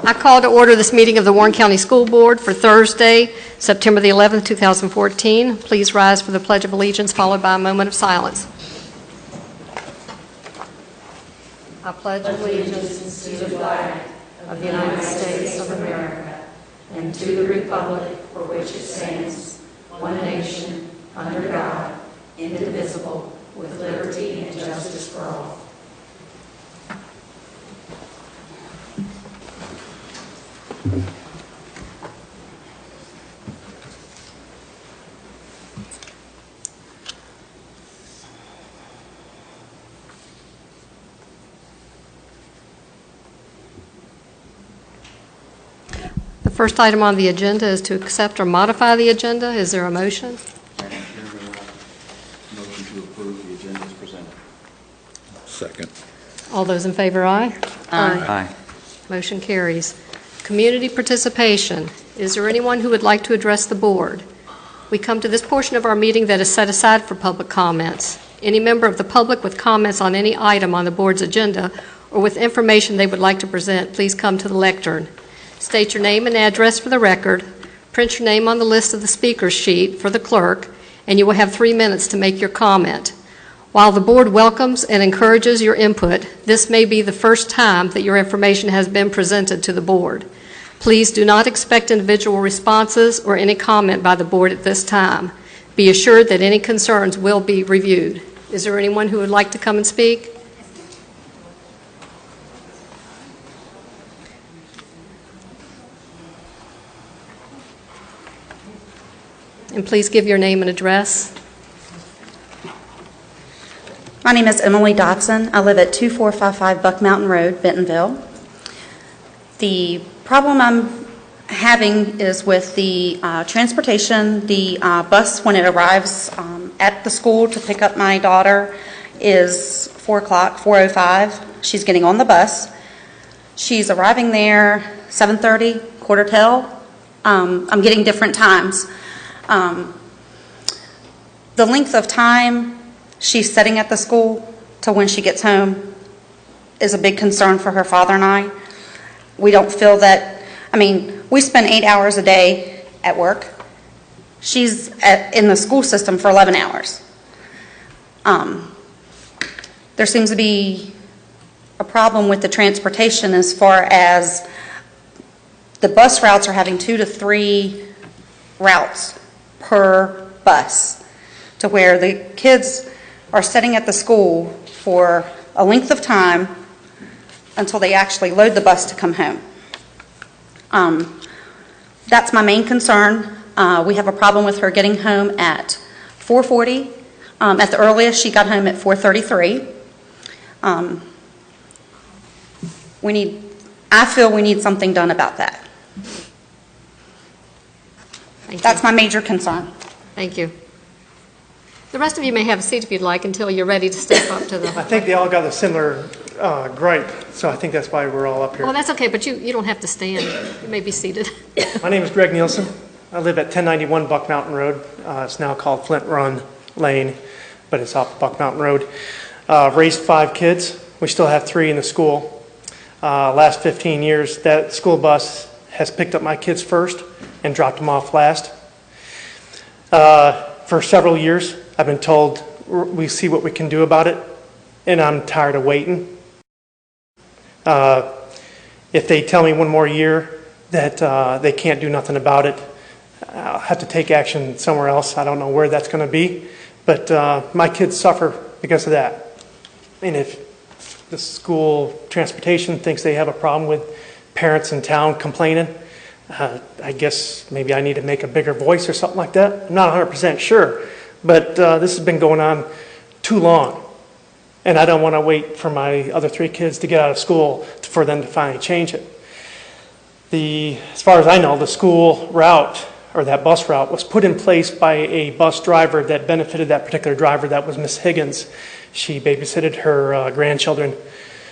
I call to order this meeting of the Warren County School Board for Thursday, September the 11th, 2014. Please rise for the Pledge of Allegiance, followed by a moment of silence. I pledge allegiance to the flag of the United States of America and to the republic for which it stands, one nation, under God, indivisible, with liberty and justice for all. The first item on the agenda is to accept or modify the agenda. Is there a motion? Madam Chairman, motion to approve the agenda as presented. Second. All those in favor, aye? Aye. Motion carries. Community participation. Is there anyone who would like to address the board? We come to this portion of our meeting that is set aside for public comments. Any member of the public with comments on any item on the board's agenda or with information they would like to present, please come to the lectern. State your name and address for the record, print your name on the list of the speaker's sheet for the clerk, and you will have 3 minutes to make your comment. While the board welcomes and encourages your input, this may be the first time that your information has been presented to the board. Please do not expect individual responses or any comment by the board at this time. Be assured that any concerns will be reviewed. Is there anyone who would like to come and speak? And please give your name and address. My name is Emily Dodson. I live at 2455 Buck Mountain Road, Bentonville. The problem I'm having is with the transportation. The bus, when it arrives at the school to pick up my daughter, is 4 o'clock, 4:05. She's getting on the bus. She's arriving there 7:30, quarter till. I'm getting different times. The length of time she's sitting at the school to when she gets home is a big concern for her father and I. We don't feel that, we spend 8 hours a day at work. She's in the school system for 11 hours. There seems to be a problem with the transportation as far as the bus routes are having 2 to 3 routes per bus, to where the kids are sitting at the school for a length of time until they actually load the bus to come home. That's my main concern. We have a problem with her getting home at 4:40. At the earliest, she got home at 4:33. I feel we need something done about that. That's my major concern. Thank you. The rest of you may have a seat if you'd like until you're ready to step up to the... I think they all got a similar gripe, so I think that's why we're all up here. Well, that's okay, but you don't have to stand. You may be seated. My name is Greg Nielsen. I live at 1091 Buck Mountain Road. It's now called Flint Run Lane, but it's off Buck Mountain Road. Raised 5 kids. We still have 3 in the school. Last 15 years, that school bus has picked up my kids first and dropped them off last. For several years, I've been told we see what we can do about it, and I'm tired of waiting. If they tell me one more year that they can't do nothing about it, I'll have to take action somewhere else. I don't know where that's going to be, but my kids suffer because of that. And if the school transportation thinks they have a problem with parents in town complaining, I guess maybe I need to make a bigger voice or something like that. I'm not 100% sure, but this has been going on too long, and I don't want to wait for my other 3 kids to get out of school for them to finally change it. As far as I know, the school route, or that bus route, was put in place by a bus driver that benefited that particular driver. That was Miss Higgins. She babysitted her grandchildren,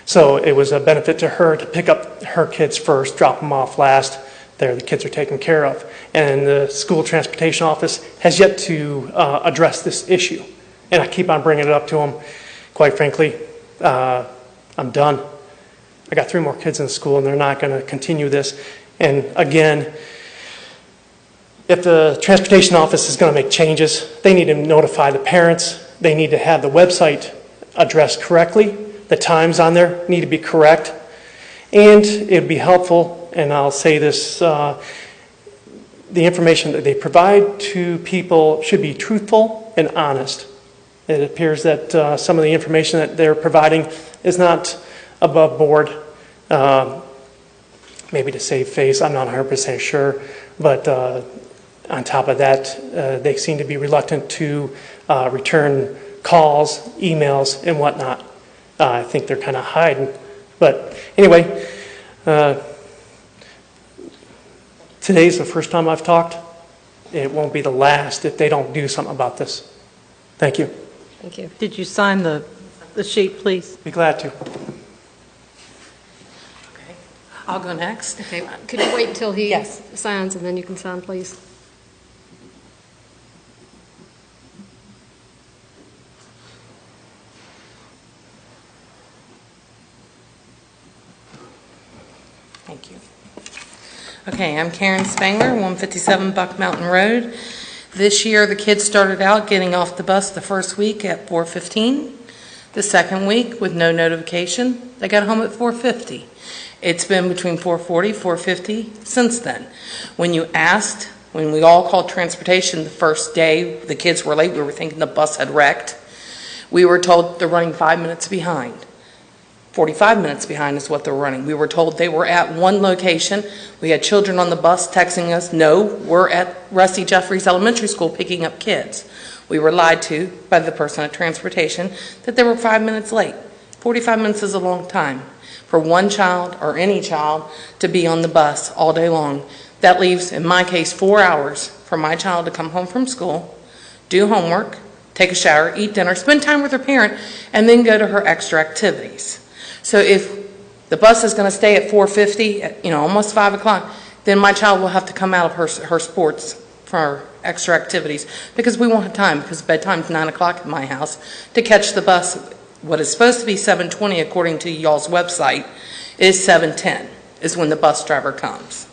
so it was a benefit to her to pick up her kids first, drop them off last. There, the kids are taken care of. And the school transportation office has yet to address this issue. And I keep on bringing it up to them. Quite frankly, I'm done. I got 3 more kids in school, and they're not going to continue this. And again, if the transportation office is going to make changes, they need to notify the parents. They need to have the website addressed correctly. The times on there need to be correct. And it would be helpful, and I'll say this, the information that they provide to people should be truthful and honest. It appears that some of the information that they're providing is not above board, maybe to save face, I'm not 100% sure, but on top of that, they seem to be reluctant to return calls, emails, and whatnot. I think they're kind of hiding. But anyway, today's the first time I've talked. It won't be the last if they don't do something about this. Thank you. Thank you. Did you sign the sheet, please? Be glad to. Okay. I'll go next. Okay, could you wait until he Yes. signs and then you can sign, please? Thank you. Okay, I'm Karen Spangler, 157 Buck Mountain Road. This year, the kids started out getting off the bus the first week at 4:15. The second week, with no notification, they got home at 4:50. It's been between 4:40, 4:50 since then. When we all called transportation the first day, the kids were late, we were thinking the bus had wrecked. We were told they're running 5 minutes behind. 45 minutes behind is what they're running. We were told they were at one location. We had children on the bus texting us, no, we're at Rusty Jeffries Elementary School picking up kids. We were lied to by the person at transportation that they were 5 minutes late. 45 minutes is a long time for one child or any child to be on the bus all day long. That leaves, in my case, 4 hours for my child to come home from school, do homework, take a shower, eat dinner, spend time with her parent, and then go to her extra activities. So if the bus is going to stay at 4:50, almost 5 o'clock, then my child will have to come out of her sports for extra activities because we won't have time, because bedtime's 9 o'clock at my house, to catch the bus. What is supposed to be 7:20 according to y'all's website is 7:10 is when the bus driver comes.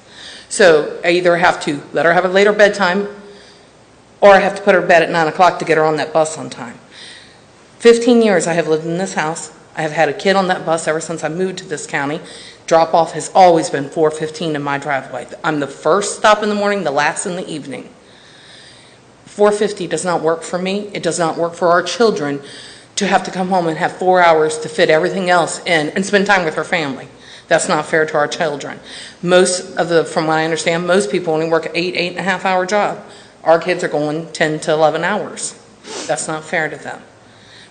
So I either have to let her have a later bedtime or I have to put her to bed at 9 o'clock to get her on that bus on time. 15 years I have lived in this house. I have had a kid on that bus ever since I moved to this county. Drop-off has always been 4:15 in my driveway. I'm the first stop in the morning, the last in the evening. 4:50 does not work for me. It does not work for our children to have to come home and have 4 hours to fit everything else in and spend time with her family. That's not fair to our children. From what I understand, most people only work an 8.5 hour job. Our kids are going 10 to 11 hours. That's not fair to them.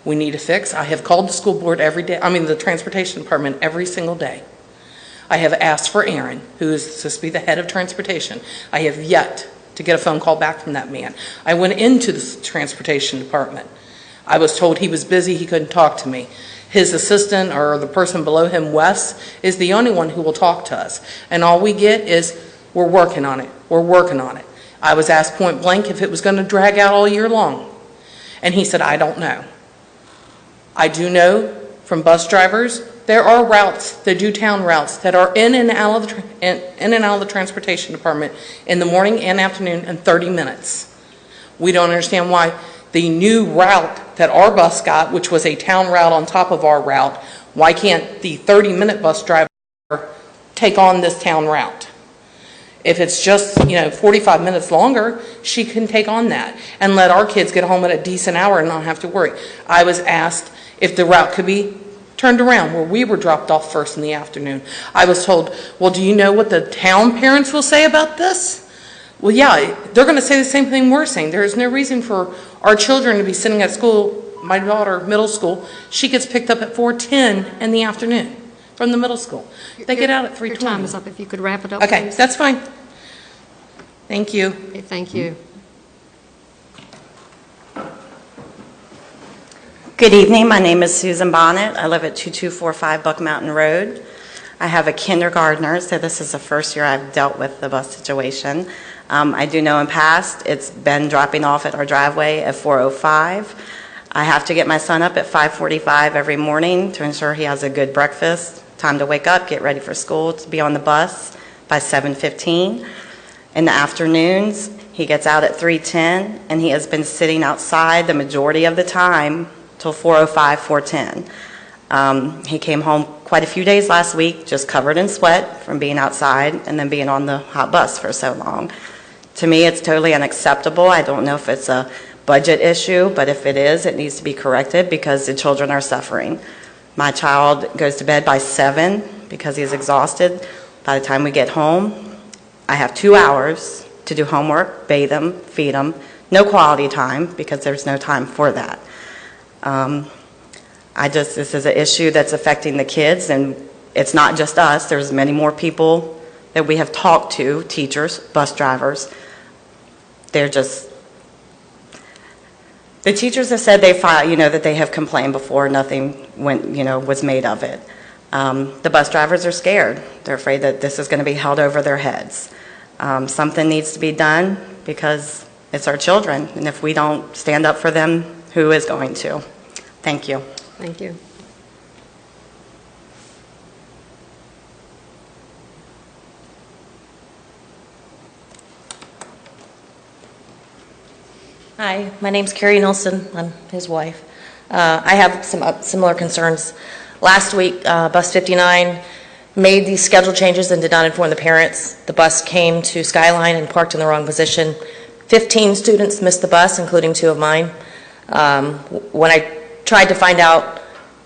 We need a fix. I have called the school board the transportation department every single day. I have asked for Aaron, who is supposed to be the head of transportation. I have yet to get a phone call back from that man. I went into the transportation department. I was told he was busy, he couldn't talk to me. His assistant or the person below him, Wes, is the only one who will talk to us. And all we get is, we're working on it, we're working on it. I was asked point blank if it was going to drag out all year long. And he said, I don't know. I do know from bus drivers, there are routes, they do town routes, that are in and out of the transportation department in the morning and afternoon in 30 minutes. We don't understand why the new route that our bus got, which was a town route on top of our route, why can't the 30-minute bus driver take on this town route? If it's just, 45 minutes longer, she can take on that and let our kids get home at a decent hour and not have to worry. I was asked if the route could be turned around where we were dropped off first in the afternoon. I was told, well, do you know what the town parents will say about this? Well, yeah, they're going to say the same thing we're saying. There is no reason for our children to be sitting at school. My daughter, middle school, she gets picked up at 4:10 in the afternoon from the middle school. They get out at 3:20. Your time is up. If you could wrap it up, Okay, please. that's fine. Thank you. Okay, thank you. Good evening. My name is Susan Bonnet. I live at 2245 Buck Mountain Road. I have a kindergartner, so this is the first year I've dealt with the bus situation. I do know in past it's been dropping off at our driveway at 4:05. I have to get my son up at 5:45 every morning to ensure he has a good breakfast time to wake up, get ready for school, to be on the bus by 7:15. In the afternoons, he gets out at 3:10, and he has been sitting outside the majority of the time till 4:05, 4:10. He came home quite a few days last week, just covered in sweat from being outside and then being on the hot bus for so long. To me, it's totally unacceptable. I don't know if it's a budget issue, but if it is, it needs to be corrected because the children are suffering. My child goes to bed by 7 because he's exhausted. By the time we get home, I have 2 hours to do homework, bathe him, feed him. No quality time because there's no time for that. This is an issue that's affecting the kids, and it's not just us. There's many more people that we have talked to, teachers, bus drivers. They're just, the teachers have said that they have complained before, nothing was made of it. The bus drivers are scared. They're afraid that this is going to be held over their heads. Something needs to be done because it's our children, and if we don't stand up for them, who is going to? Thank you. Thank you. Hi, my name's Carrie Nelson. I'm his wife. I have some similar concerns. Last week, Bus 59 made these schedule changes and did not inform the parents. The bus came to Skyline and parked in the wrong position. 15 students missed the bus, including 2 of mine. When I tried to find out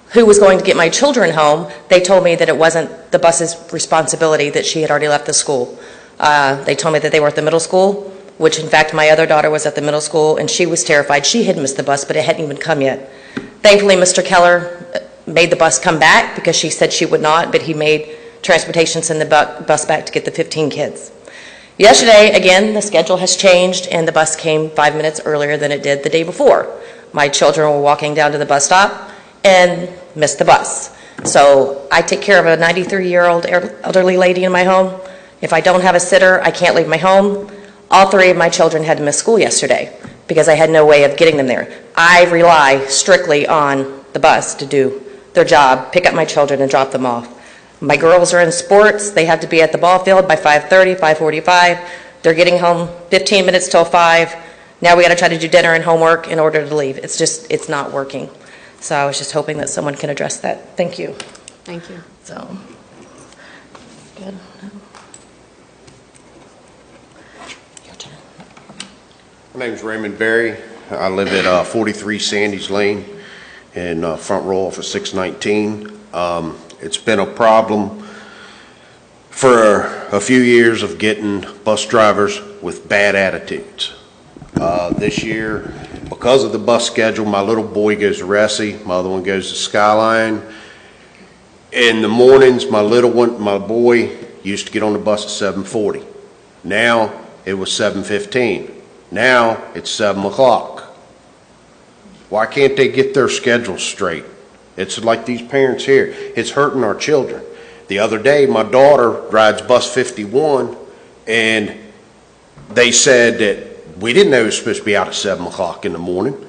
who was going to get my children home, they told me that it wasn't the bus's responsibility, that she had already left the school. They told me that they were at the middle school, which in fact my other daughter was at the middle school, and she was terrified. She had missed the bus, but it hadn't even come yet. Thankfully, Mr. Keller made the bus come back because she said she would not, but he made transportation send the bus back to get the 15 kids. Yesterday, again, the schedule has changed, and the bus came 5 minutes earlier than it did the day before. My children were walking down to the bus stop and missed the bus. So I take care of a 93-year-old elderly lady in my home. If I don't have a sitter, I can't leave my home. All 3 of my children had to miss school yesterday because I had no way of getting them there. I rely strictly on the bus to do their job, pick up my children and drop them off. My girls are in sports. They have to be at the ball field by 5:30, 5:45. They're getting home 15 minutes till 5. Now we got to try to do dinner and homework in order to leave. It's not working. So I was just hoping that someone can address that. Thank you. Thank you. So, good. Your turn. My name's Raymond Berry. I live at 43 Sandys Lane in front row for 619. It's been a problem for a few years of getting bus drivers with bad attitudes. This year, because of the bus schedule, my little boy goes to Ressie, my other one goes to Skyline. In the mornings, my boy used to get on the bus at 7:40. Now it was 7:15. Now it's 7 o'clock. Why can't they get their schedules straight? It's like these parents here. It's hurting our children. The other day, my daughter rides bus 51, and they said that we didn't know it was supposed to be out at 7 o'clock in the morning. And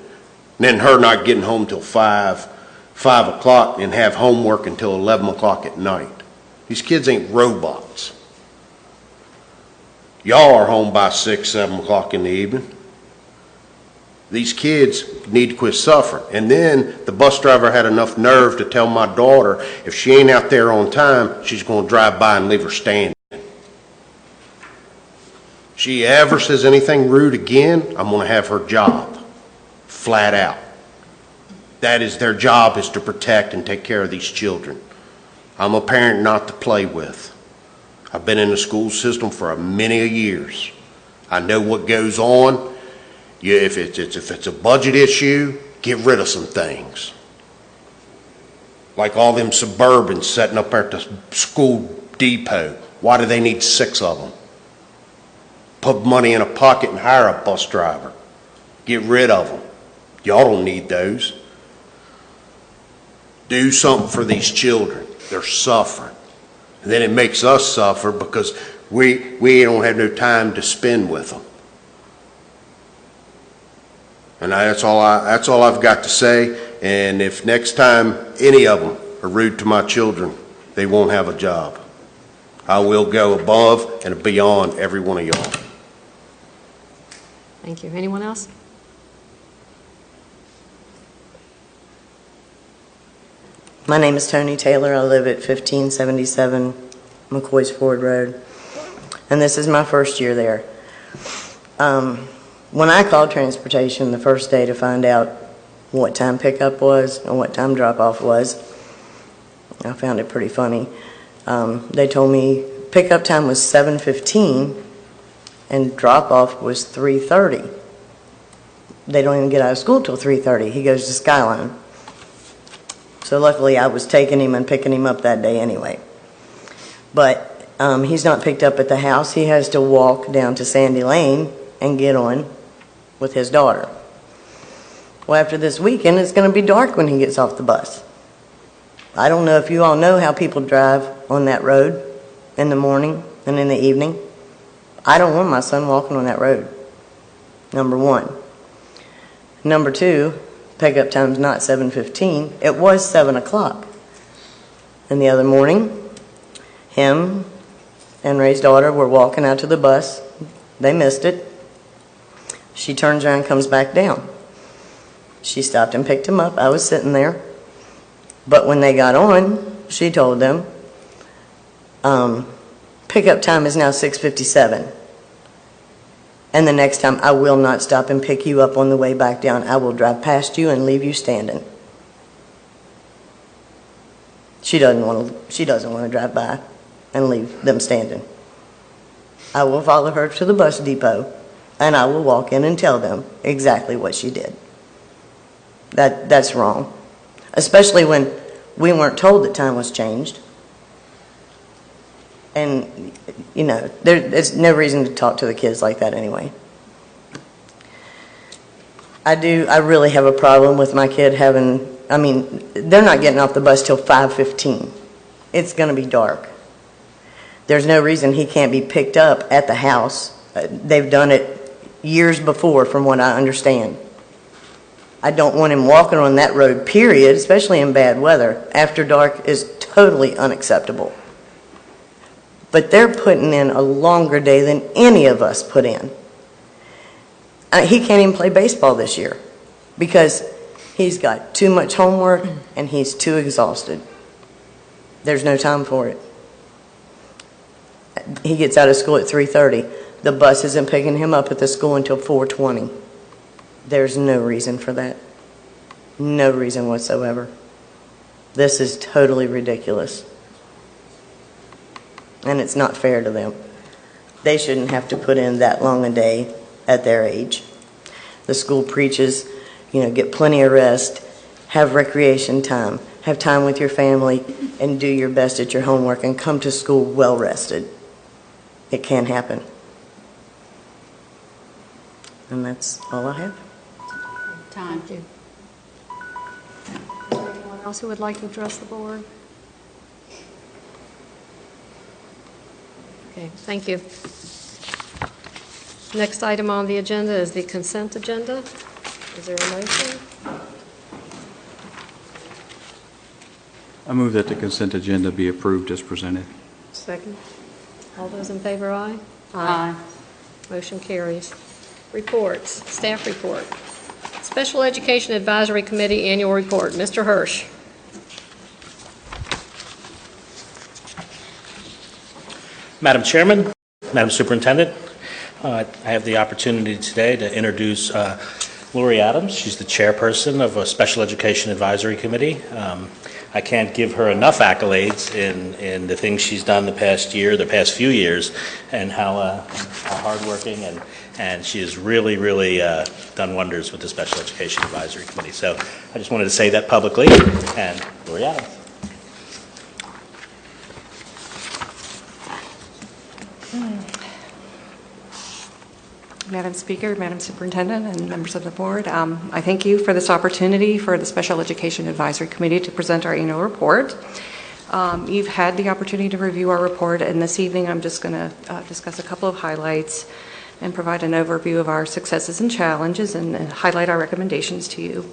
then her not getting home till 5 o'clock and have homework until 11 o'clock at night. These kids ain't robots. Y'all are home by 6, 7 o'clock in the evening. These kids need to quit suffering. And then the bus driver had enough nerve to tell my daughter if she ain't out there on time, she's going to drive by and leave her standing. She ever says anything rude again, I'm going to have her job. Flat out. That is their job, is to protect and take care of these children. I'm a parent not to play with. I've been in the school system for many years. I know what goes on. If it's a budget issue, get rid of some things. Like all them Suburbans setting up at the school depot. Why do they need 6 of them? Put money in a pocket and hire a bus driver. Get rid of them. Y'all don't need those. Do something for these children. They're suffering. And then it makes us suffer because we don't have no time to spend with them. And that's all I've got to say. And if next time any of them are rude to my children, they won't have a job. I will go above and beyond every one of y'all. Thank you. Anyone else? My name is Tony Taylor. I live at 1577 McCoy's Ford Road, and this is my first year there. When I called transportation the first day to find out what time pickup was and what time drop-off was, I found it pretty funny. They told me pickup time was 7:15 and drop-off was 3:30. They don't even get out of school till 3:30. He goes to Skyline. So luckily I was taking him and picking him up that day anyway. But he's not picked up at the house. He has to walk down to Sandy Lane and get on with his daughter. Well, after this weekend, it's going to be dark when he gets off the bus. I don't know if you all know how people drive on that road in the morning and in the evening. I don't want my son walking on that road, number one. Number two, pickup time's not 7:15. It was 7 o'clock. And the other morning, him and Ray's daughter were walking out to the bus. They missed it. She turns around and comes back down. She stopped and picked him up. I was sitting there. But when they got on, she told them, pickup time is now 6:57. And the next time, I will not stop and pick you up on the way back down. I will drive past you and leave you standing. She doesn't want to drive by and leave them standing. I will follow her to the bus depot, and I will walk in and tell them exactly what she did. That's wrong, especially when we weren't told that time was changed. And, you know, there's no reason to talk to the kids like that anyway. I really have a problem with my kid they're not getting off the bus till 5:15. It's going to be dark. There's no reason he can't be picked up at the house. They've done it years before, from what I understand. I don't want him walking on that road, period, especially in bad weather. After dark is totally unacceptable. But they're putting in a longer day than any of us put in. He can't even play baseball this year because he's got too much homework and he's too exhausted. There's no time for it. He gets out of school at 3:30. The bus isn't picking him up at the school until 4:20. There's no reason for that. No reason whatsoever. This is totally ridiculous. And it's not fair to them. They shouldn't have to put in that long a day at their age. The school preaches, get plenty of rest, have recreation time, have time with your family, and do your best at your homework and come to school well rested. It can happen. And that's all I have. Thank you. Anyone else who would like to address the board? Okay, thank you. Next item on the agenda is the consent agenda. Is there a motion? I move that the consent agenda be approved as presented. Second. All those in favor, aye? Aye. Motion carries. Reports, staff report. Special Education Advisory Committee Annual Report. Mr. Hirsch. Madam Chairman, Madam Superintendent, I have the opportunity today to introduce Lori Adams. She's the chairperson of a Special Education Advisory Committee. I can't give her enough accolades in the things she's done the past few years, and how hardworking, and she has really done wonders with the Special Education Advisory Committee. So I just wanted to say that publicly, and Lori Adams. Madam Speaker, Madam Superintendent, and members of the board, I thank you for this opportunity for the Special Education Advisory Committee to present our annual report. You've had the opportunity to review our report, and this evening I'm just going to discuss a couple of highlights and provide an overview of our successes and challenges, and highlight our recommendations to you.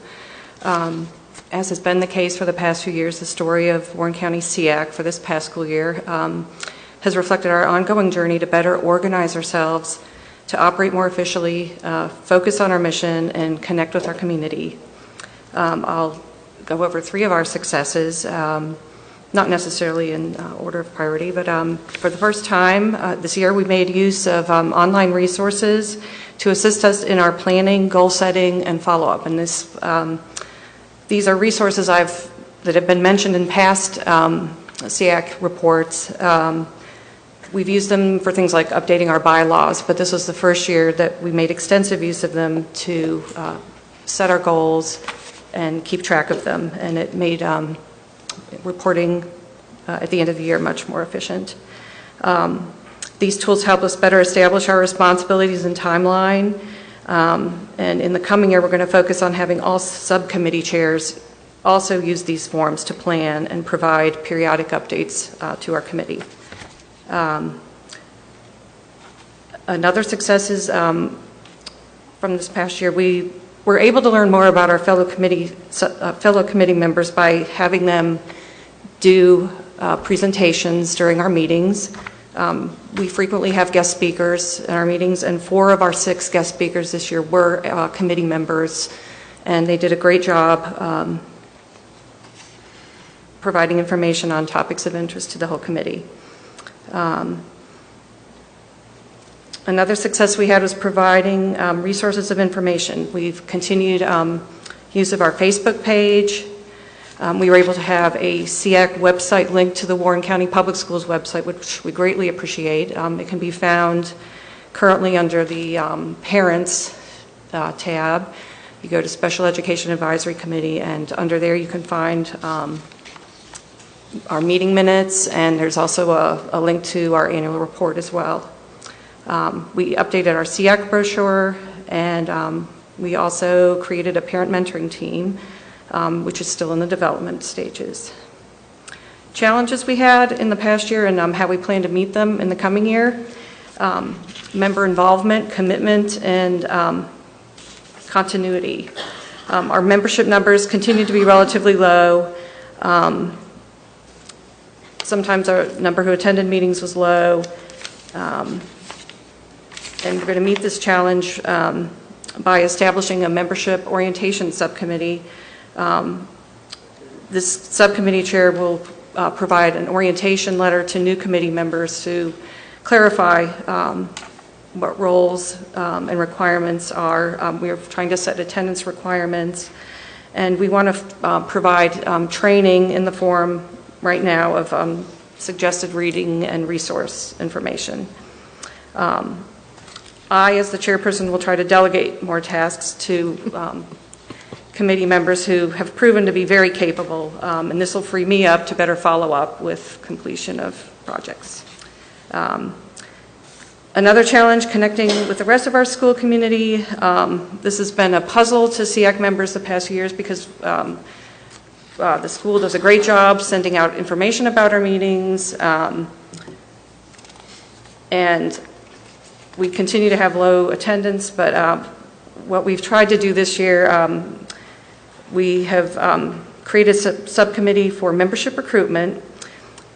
As has been the case for the past few years, the story of Warren County SEAC for this past school year has reflected our ongoing journey to better organize ourselves, to operate more efficiently, focus on our mission, and connect with our community. I'll go over 3 of our successes, not necessarily in order of priority, but for the first time this year we made use of online resources to assist us in our planning, goal setting, and follow-up. And these are resources that have been mentioned in past SEAC reports. We've used them for things like updating our bylaws, but this was the first year that we made extensive use of them to set our goals and keep track of them, and it made reporting at the end of the year much more efficient. These tools help us better establish our responsibilities and timeline, and in the coming year we're going to focus on having all subcommittee chairs also use these forms to plan and provide periodic updates to our committee. Another success is from this past year, we were able to learn more about our fellow committee members by having them do presentations during our meetings. We frequently have guest speakers in our meetings, and 4 of our 6 guest speakers this year were committee members, and they did a great job providing information on topics of interest to the whole committee. Another success we had was providing resources of information. We've continued use of our Facebook page. We were able to have a SEAC website linked to the Warren County Public Schools website, which we greatly appreciate. It can be found currently under the Parents tab. You go to Special Education Advisory Committee, and under there you can find our meeting minutes, and there's also a link to our annual report as well. We updated our SEAC brochure, and we also created a parent mentoring team, which is still in the development stages. Challenges we had in the past year and how we plan to meet them in the coming year: member involvement, commitment, and continuity. Our membership numbers continue to be relatively low. Sometimes our number who attended meetings was low. And we're going to meet this challenge by establishing a membership orientation subcommittee. This subcommittee chair will provide an orientation letter to new committee members to clarify what roles and requirements are. We are trying to set attendance requirements, and we want to provide training in the form right now of suggested reading and resource information. I, as the chairperson, will try to delegate more tasks to committee members who have proven to be very capable, and this will free me up to better follow up with completion of projects. Another challenge, connecting with the rest of our school community. This has been a puzzle to SEAC members the past few years because the school does a great job sending out information about our meetings, and we continue to have low attendance, but what we've tried to do this year, we have created a subcommittee for membership recruitment,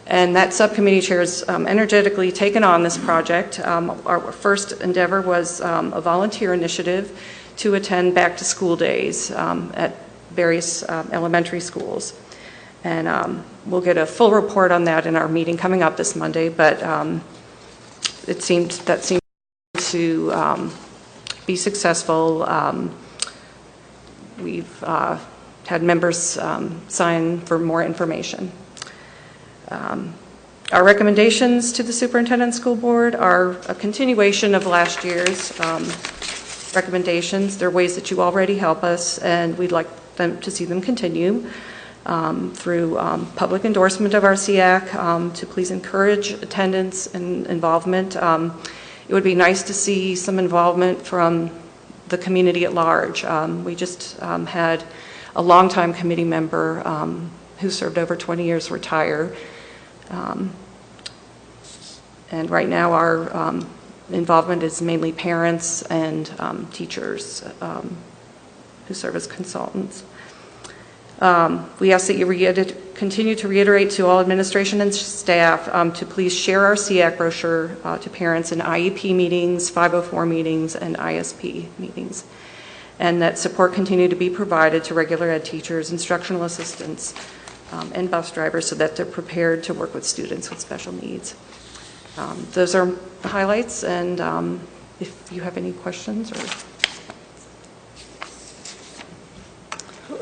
and that subcommittee chair has energetically taken on this project. Our first endeavor was a volunteer initiative to attend back to school days at various elementary schools. And we'll get a full report on that in our meeting coming up this Monday, but that seemed to be successful. We've had members sign for more information. Our recommendations to the Superintendent School Board are a continuation of last year's recommendations. They're ways that you already help us, and we'd like them to see them continue through public endorsement of our SEAC, to please encourage attendance and involvement. It would be nice to see some involvement from the community at large. We just had a longtime committee member who served over 20 years retire. And right now our involvement is mainly parents and teachers who serve as consultants. We ask that you continue to reiterate to all administration and staff to please share our SEAC brochure to parents in IEP meetings, 504 meetings, and ISP meetings, and that support continue to be provided to regular ed teachers, instructional assistants, and bus drivers so that they're prepared to work with students with special needs. Those are the highlights, and if you have any questions or...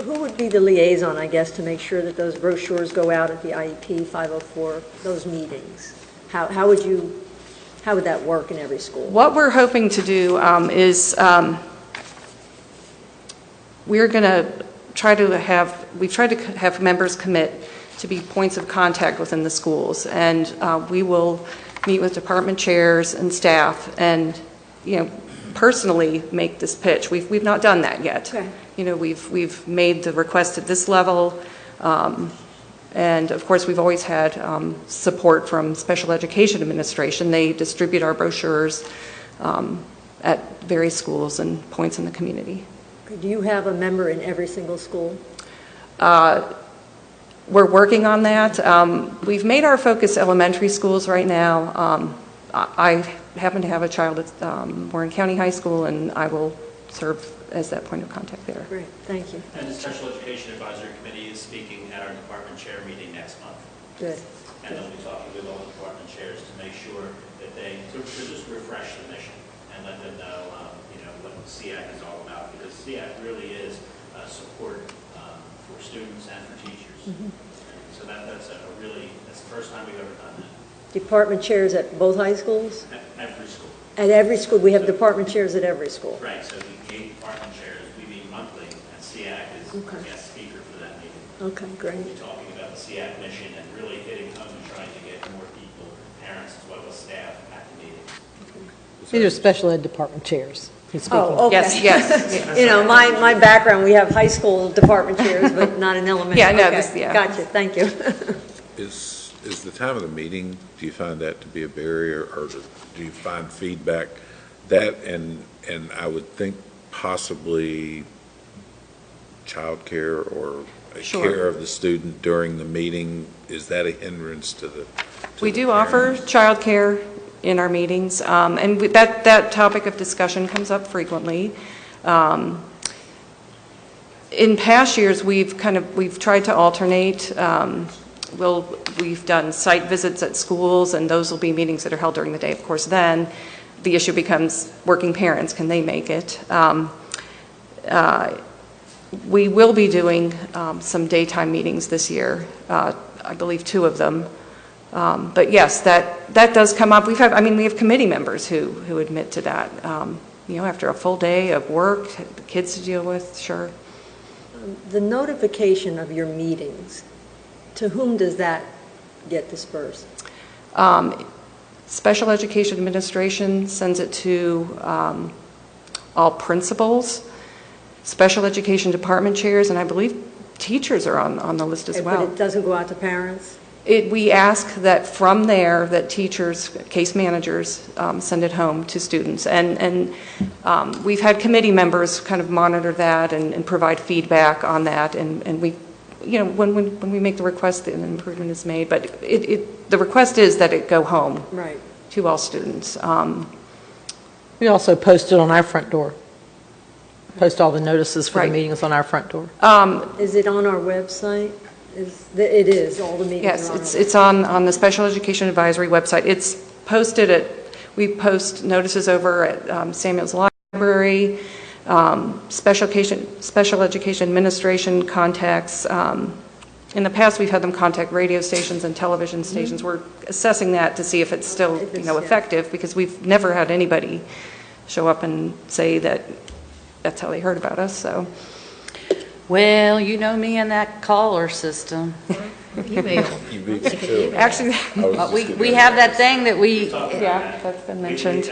Who would be the liaison, I guess, to make sure that those brochures go out at the IEP 504, those meetings? How would that work in every school? What we're hoping to do is we're going to try to have, we've tried to have members commit to be points of contact within the schools, and we will meet with department chairs and staff and, personally make this pitch. We've not done that yet. Okay. We've made the request at this level, and of course we've always had support from Special Education Administration. They distribute our brochures at various schools and points in the community. Do you have a member in every single school? We're working on that. We've made our focus elementary schools right now. I happen to have a child at Warren County High School, and I will serve as that point of contact there. Great, thank you. And the Special Education Advisory Committee is speaking at our department chair meeting next month. Good. And they'll be talking with all the department chairs to make sure that to just refresh the mission and let them know, what SEAC is all about, because SEAC really is support for students and for teachers. Mm-hmm. So that's the first time we've ever done that. Department chairs at both high schools? At every school. At every school? We have department chairs at every school? Right, so the 8 department chairs, we meet monthly, and SEAC is the guest speaker for that meeting. Okay, great. We'll be talking about the SEAC mission and really hitting home and trying to get more people, parents as well as staff at the meeting. These are special ed department chairs. He's speaking. Oh, okay. Yes. My background, we have high school department chairs, but not in elementary. Yeah, no, Okay, Gotcha, thank you. Is the time of the meeting, do you find that to be a barrier, or do you find feedback that, and I would think possibly childcare or Sure. care of the student during the meeting, is that a hindrance to the We do parent? offer childcare in our meetings, and that topic of discussion comes up frequently. In past years, we've tried to alternate. We've done site visits at schools, and those will be meetings that are held during the day. Of course, then the issue becomes working parents. Can they make it? We will be doing some daytime meetings this year, I believe 2 of them. But yes, that does come up. We have committee members who admit to that. After a full day of work, the kids to deal with, sure. The notification of your meetings, to whom does that get dispersed? Special Education Administration sends it to all principals, special education department chairs, and I believe teachers are on the list as well. But it doesn't go out to parents? We ask that from there that teachers, case managers, send it home to students. And we've had committee members kind of monitor that and provide feedback on that. And we, when we make the request, an improvement is made. But the request is that it go home to all students. We also post it on our front door. Post all the notices for the meetings on our front door. Is it on our website? It is, all the meetings are on our Yes, it's on the Special Education Advisory website. It's posted we post notices over at Samuel's Library, Special Education Administration contacts. In the past, we've had them contact radio stations and television stations. We're assessing that to see if it's still effective, because we've never had anybody show up and say that that's how they heard about us. So. Well, you know me and that caller system. Email. Actually, we have that thing that that's been mentioned.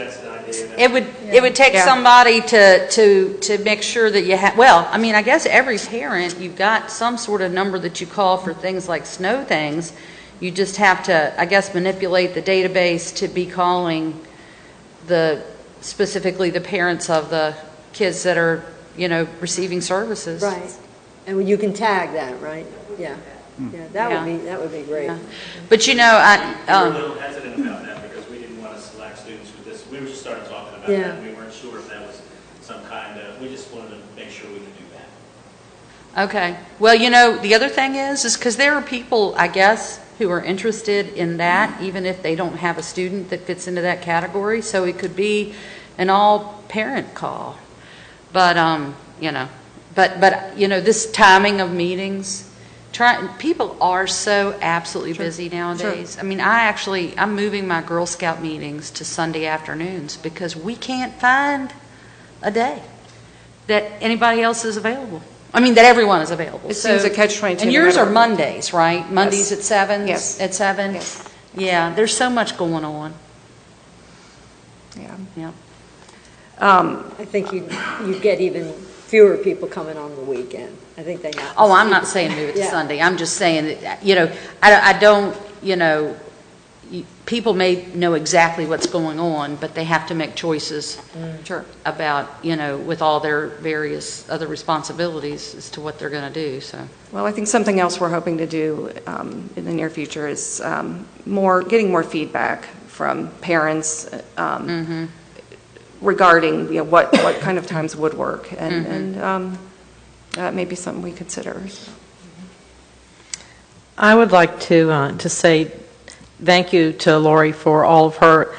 It would take somebody to make sure that you have, I guess every parent, you've got some sort of number that you call for things like snow things. You just have to, I guess, manipulate the database to be calling specifically the parents of the kids that are, receiving services. Right. And you can tag that, right? Yeah. Yeah, that would be great. Yeah. But you know, We were a little hesitant about that because we didn't want to select students with this. We were just starting talking about Yeah. that, and we weren't sure if that was some kind of, we just wanted to make sure we could do that. okay. Well, you know, the other thing is because there are people, I guess, who are interested in that, even if they don't have a student that fits into that category. So it could be an all-parent call. But, you know, you know, this timing of meetings, people are so absolutely busy nowadays. I mean, I'm moving my Girl Scout meetings to Sunday afternoons because we can't find a day that anybody else is available. I mean, that everyone is available. It seems a catch-22. And yours are Mondays, right? Mondays Yes. at 7? Yes. At 7? Yes. Yeah, there's so much going on. Yeah. Yeah. I think you'd get even fewer people coming on the weekend. I think they have. Oh, I'm not saying move it to Yeah. Sunday. I'm just saying that, you know, I don't, you know, people may know exactly what's going on, but they have to make choices Sure. about, you know, with all their various other responsibilities as to what they're going to do, so. Well, I think something else we're hoping to do in the near future is getting more feedback from parents regarding, you know, what kind of times would work, and that may be something we consider. I would like to say thank you to Lori for all of her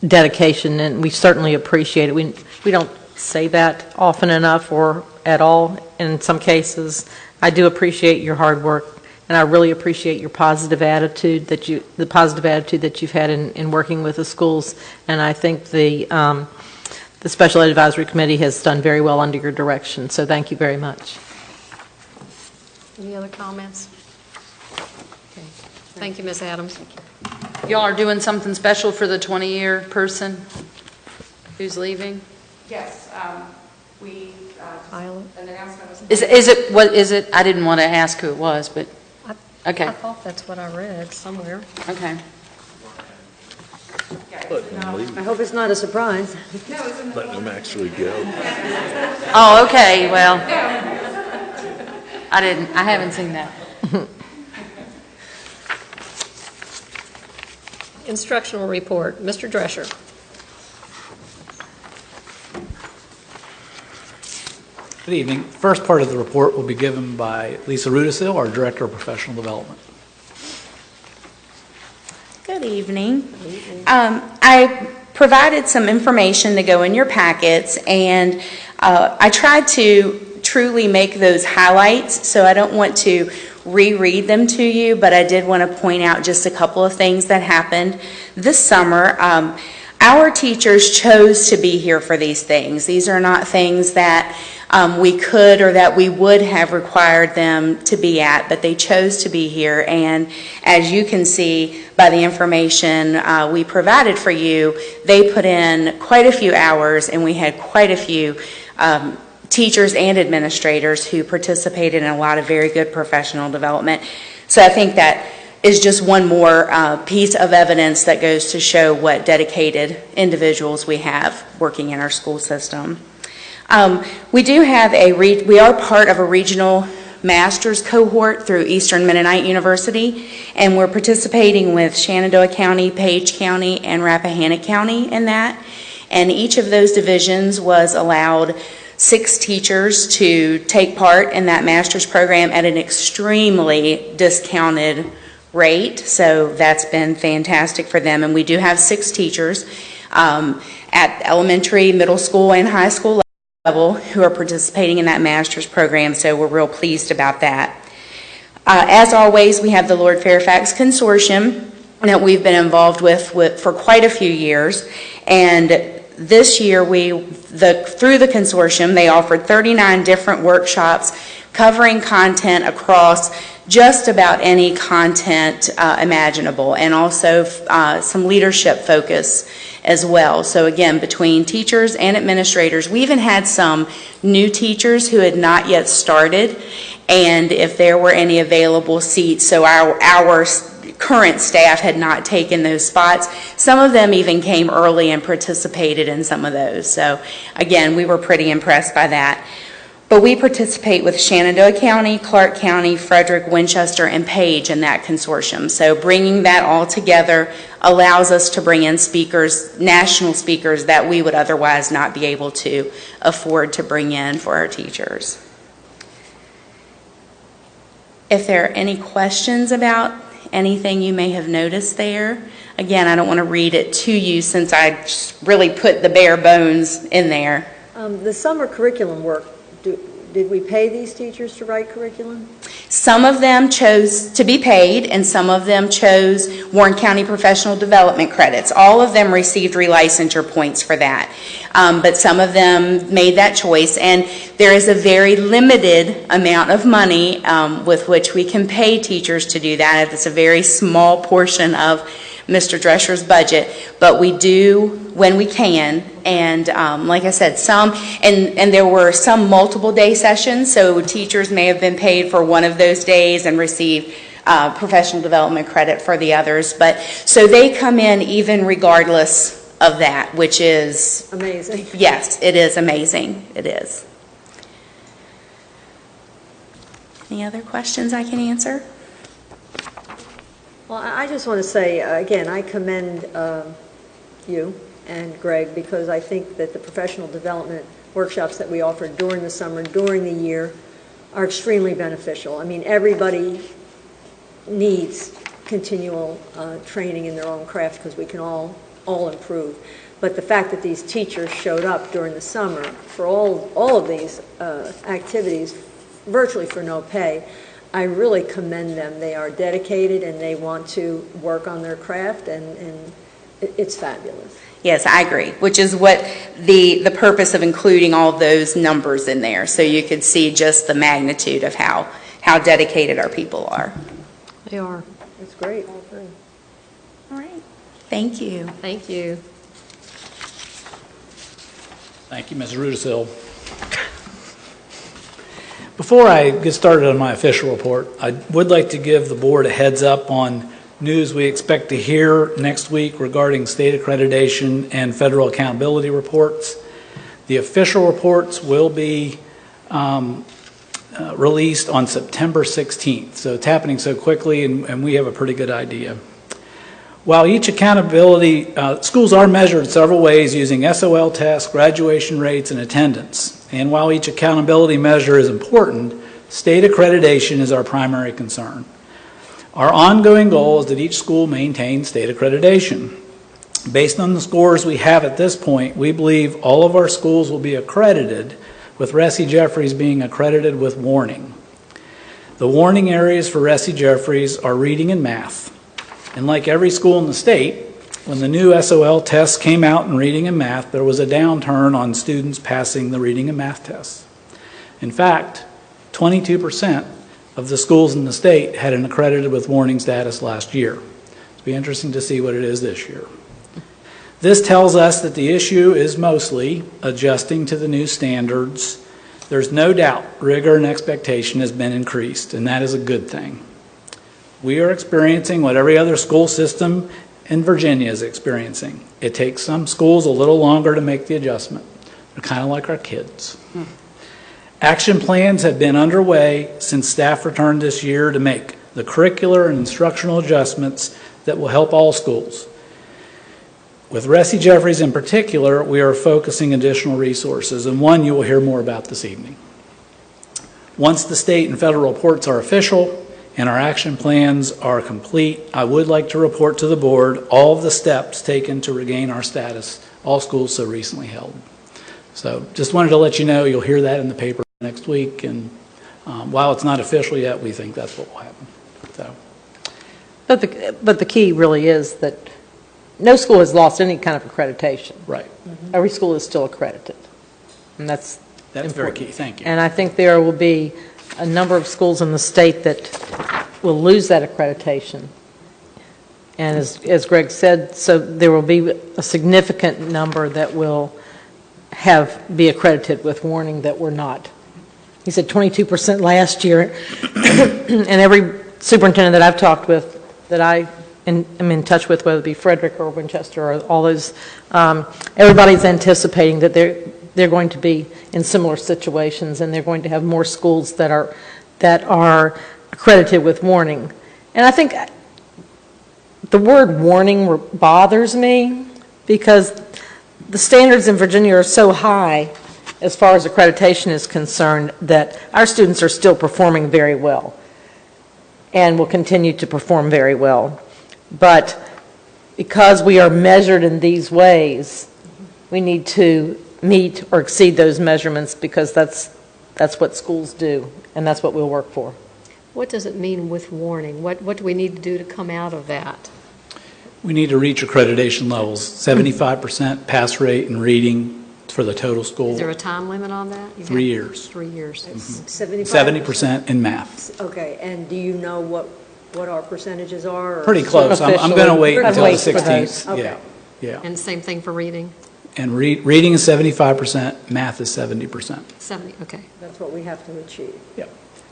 dedication, and we certainly appreciate it. We don't say that often enough or at all in some cases. I do appreciate your hard work, and I really appreciate your positive attitude that you've had in working with the schools, and I think the Special Ed Advisory Committee has done very well under your direction, so thank you very much. Any other comments? Okay. Thank you, Ms. Adams. Y'all are doing something special for the 20-year person who's leaving? Yes, we, an announcement was... Is it, I didn't want to ask who it was, but, okay, I thought that's what I read somewhere. okay. I hope it's not a surprise. Letting them actually go. Oh, okay, well, I haven't seen that. Instructional report, Mr. Drescher. Good evening. First part of the report will be given by Lisa Rudisil, our Director of Professional Development. Good evening. I provided some information to go in your packets, and I tried to truly make those highlights, so I don't want to reread them to you, but I did want to point out just a couple of things that happened this summer. Our teachers chose to be here for these things. These are not things that we could or that we would have required them to be at, but they chose to be here. And as you can see by the information we provided for you, they put in quite a few hours, and we had quite a few teachers and administrators who participated in a lot of very good professional development. So I think that is just one more piece of evidence that goes to show what dedicated individuals we have working in our school system. We are part of a regional master's cohort through Eastern Mennonite University, and we're participating with Shenandoah County, Page County, and Rappahannock County in that. And each of those divisions was allowed 6 teachers to take part in that master's program at an extremely discounted rate. So that's been fantastic for them. And we do have 6 teachers at elementary, middle school, and high school level who are participating in that master's program. So we're real pleased about that. As always, we have the Lord Fairfax Consortium that we've been involved with for quite a few years. And this year, through the consortium, they offered 39 different workshops covering content across just about any content imaginable, and also some leadership focus as well. So again, between teachers and administrators, we even had some new teachers who had not yet started, and if there were any available seats, so our current staff had not taken those spots. Some of them even came early and participated in some of those. So again, we were pretty impressed by that. But we participate with Shenandoah County, Clark County, Frederick, Winchester, and Page in that consortium. So bringing that all together allows us to bring in speakers, national speakers, that we would otherwise not be able to afford to bring in for our teachers. If there are any questions about anything you may have noticed there, again, I don't want to read it to you since I just really put the bare bones in there. The summer curriculum work, did we pay these teachers to write curriculum? Some of them chose to be paid, and some of them chose Warren County Professional Development credits. All of them received relicensure points for that. But some of them made that choice, and there is a very limited amount of money with which we can pay teachers to do that. It's a very small portion of Mr. Drescher's budget, but we do when we can. And like I said, and there were some multiple day sessions, so teachers may have been paid for one of those days and received professional development credit for the others. But so they come in even regardless of that, which is amazing. Yes, it is amazing. It is. Any other questions I can answer? Well, I just want to say, again, I commend you and Greg, because I think that the professional development workshops that we offer during the summer, during the year, are extremely beneficial. I mean, everybody needs continual training in their own craft because we can all improve. But the fact that these teachers showed up during the summer for all of these activities, virtually for no pay, I really commend them. They are dedicated and they want to work on their craft, and it's fabulous. Yes, I agree, which is what the purpose of including all those numbers in there, so you could see just the magnitude of how dedicated our people are. They are. It's great. All right. Thank you. Thank you. Thank you, Ms. Rudisil. Before I get started on my official report, I would like to give the board a heads up on news we expect to hear next week regarding state accreditation and federal accountability reports. The official reports will be released on September 16th, so it's happening so quickly, and we have a pretty good idea. While each accountability, schools are measured several ways using SOL tests, graduation rates, and attendance. And while each accountability measure is important, state accreditation is our primary concern. Our ongoing goal is that each school maintain state accreditation. Based on the scores we have at this point, we believe all of our schools will be accredited, with Ressie Jeffries being accredited with warning. The warning areas for Ressie Jeffries are reading and math. And like every school in the state, when the new SOL tests came out in reading and math, there was a downturn on students passing the reading and math tests. In fact, 22% of the schools in the state had an accredited with warning status last year. It'll be interesting to see what it is this year. This tells us that the issue is mostly adjusting to the new standards. There's no doubt rigor and expectation has been increased, and that is a good thing. We are experiencing what every other school system in Virginia is experiencing. It takes some schools a little longer to make the adjustment. They're kind of like our kids. Action plans have been underway since staff returned this year to make the curricular and instructional adjustments that will help all schools. With Ressie Jeffries in particular, we are focusing additional resources, and one you will hear more about this evening. Once the state and federal reports are official and our action plans are complete, I would like to report to the board all of the steps taken to regain our status all schools so recently held. So just wanted to let you know, you'll hear that in the paper next week, and while it's not official yet, we think that's what will happen. So. But the key really is that no school has lost any kind of accreditation. Right. Every school is still accredited, and that's very key. Thank you. And I think there will be a number of schools in the state that will lose that accreditation. And as Greg said, so there will be a significant number that will be accredited with warning that were not. He said 22% last year, and every superintendent that I've talked with, that I am in touch with, whether it be Frederick or Winchester or all those, everybody's anticipating that they're going to be in similar situations, and they're going to have more schools that are accredited with warning. And I think the word warning bothers me because the standards in Virginia are so high as far as accreditation is concerned that our students are still performing very well and will continue to perform very well. But because we are measured in these ways, we need to meet or exceed those measurements because that's what schools do, and that's what we'll work for. What does it mean with warning? What do we need to do to come out of that? We need to reach accreditation levels, 75% pass rate in reading for the total school. Is there a time limit on that? 3 years. 3 years. 70% in math. Okay, and do you know what our percentages are? Or? Pretty close. I'm going to wait until the 16th. Okay. Yeah. And same thing for reading? And reading is 75%, math is 70%. 70, okay. That's what we have to achieve. Yeah.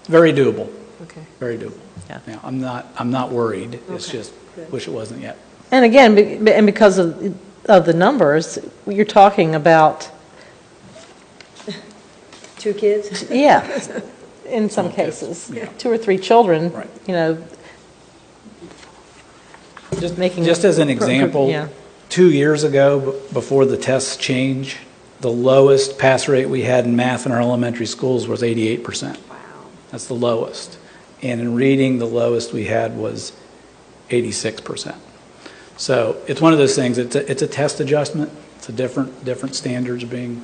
Very doable. Okay. Very doable. Yeah. Now, I'm not worried. It's Okay, just, good. wish it wasn't yet. And again, and because of the numbers, you're talking about, 2 kids? yeah, in some cases, 2 or 3 children, Right. you know, Just as an example, yeah. 2 years ago, before the tests changed, the lowest pass rate we had in math in our elementary schools was 88%. Wow. That's the lowest. And in reading, the lowest we had was 86%. So it's one of those things, it's a test adjustment. It's a different standards being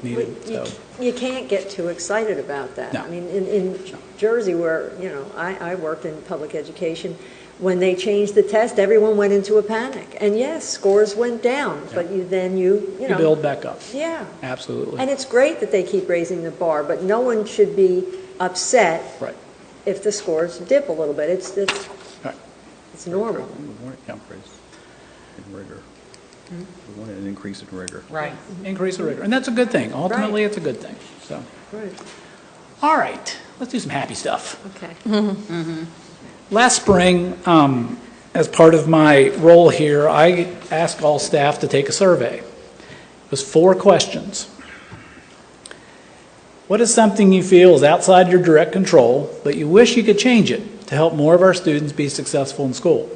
needed. So You can't get too excited about that. No. I mean, in Jersey, where, I worked in public education, when they changed the test, everyone went into a panic. And yes, scores went down, but you build back up. Yeah. Absolutely. And it's great that they keep raising the bar, but no one should be upset Right. if the scores dip a little bit. It's Right. it's normal. We want an increase in rigor. We want an increase in rigor. Right. Increase the rigor. And that's a good thing. Ultimately, it's a good thing. So, Right. all right. Let's do some happy stuff. Okay. Last spring, as part of my role here, I asked all staff to take a survey. It was 4 questions. What is something you feel is outside your direct control, but you wish you could change it to help more of our students be successful in school?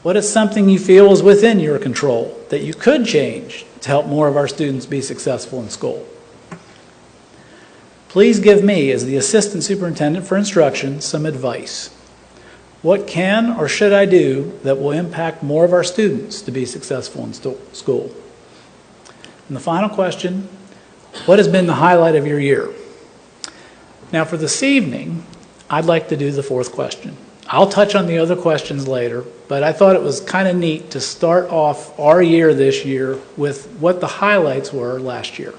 What is something you feel is within your control that you could change to help more of our students be successful in school? Please give me, as the Assistant Superintendent for Instruction, some advice. What can or should I do that will impact more of our students to be successful in school? And the final question, what has been the highlight of your year? Now for this evening, I'd like to do the 4th question. I'll touch on the other questions later, but I thought it was kind of neat to start off our year this year with what the highlights were last year.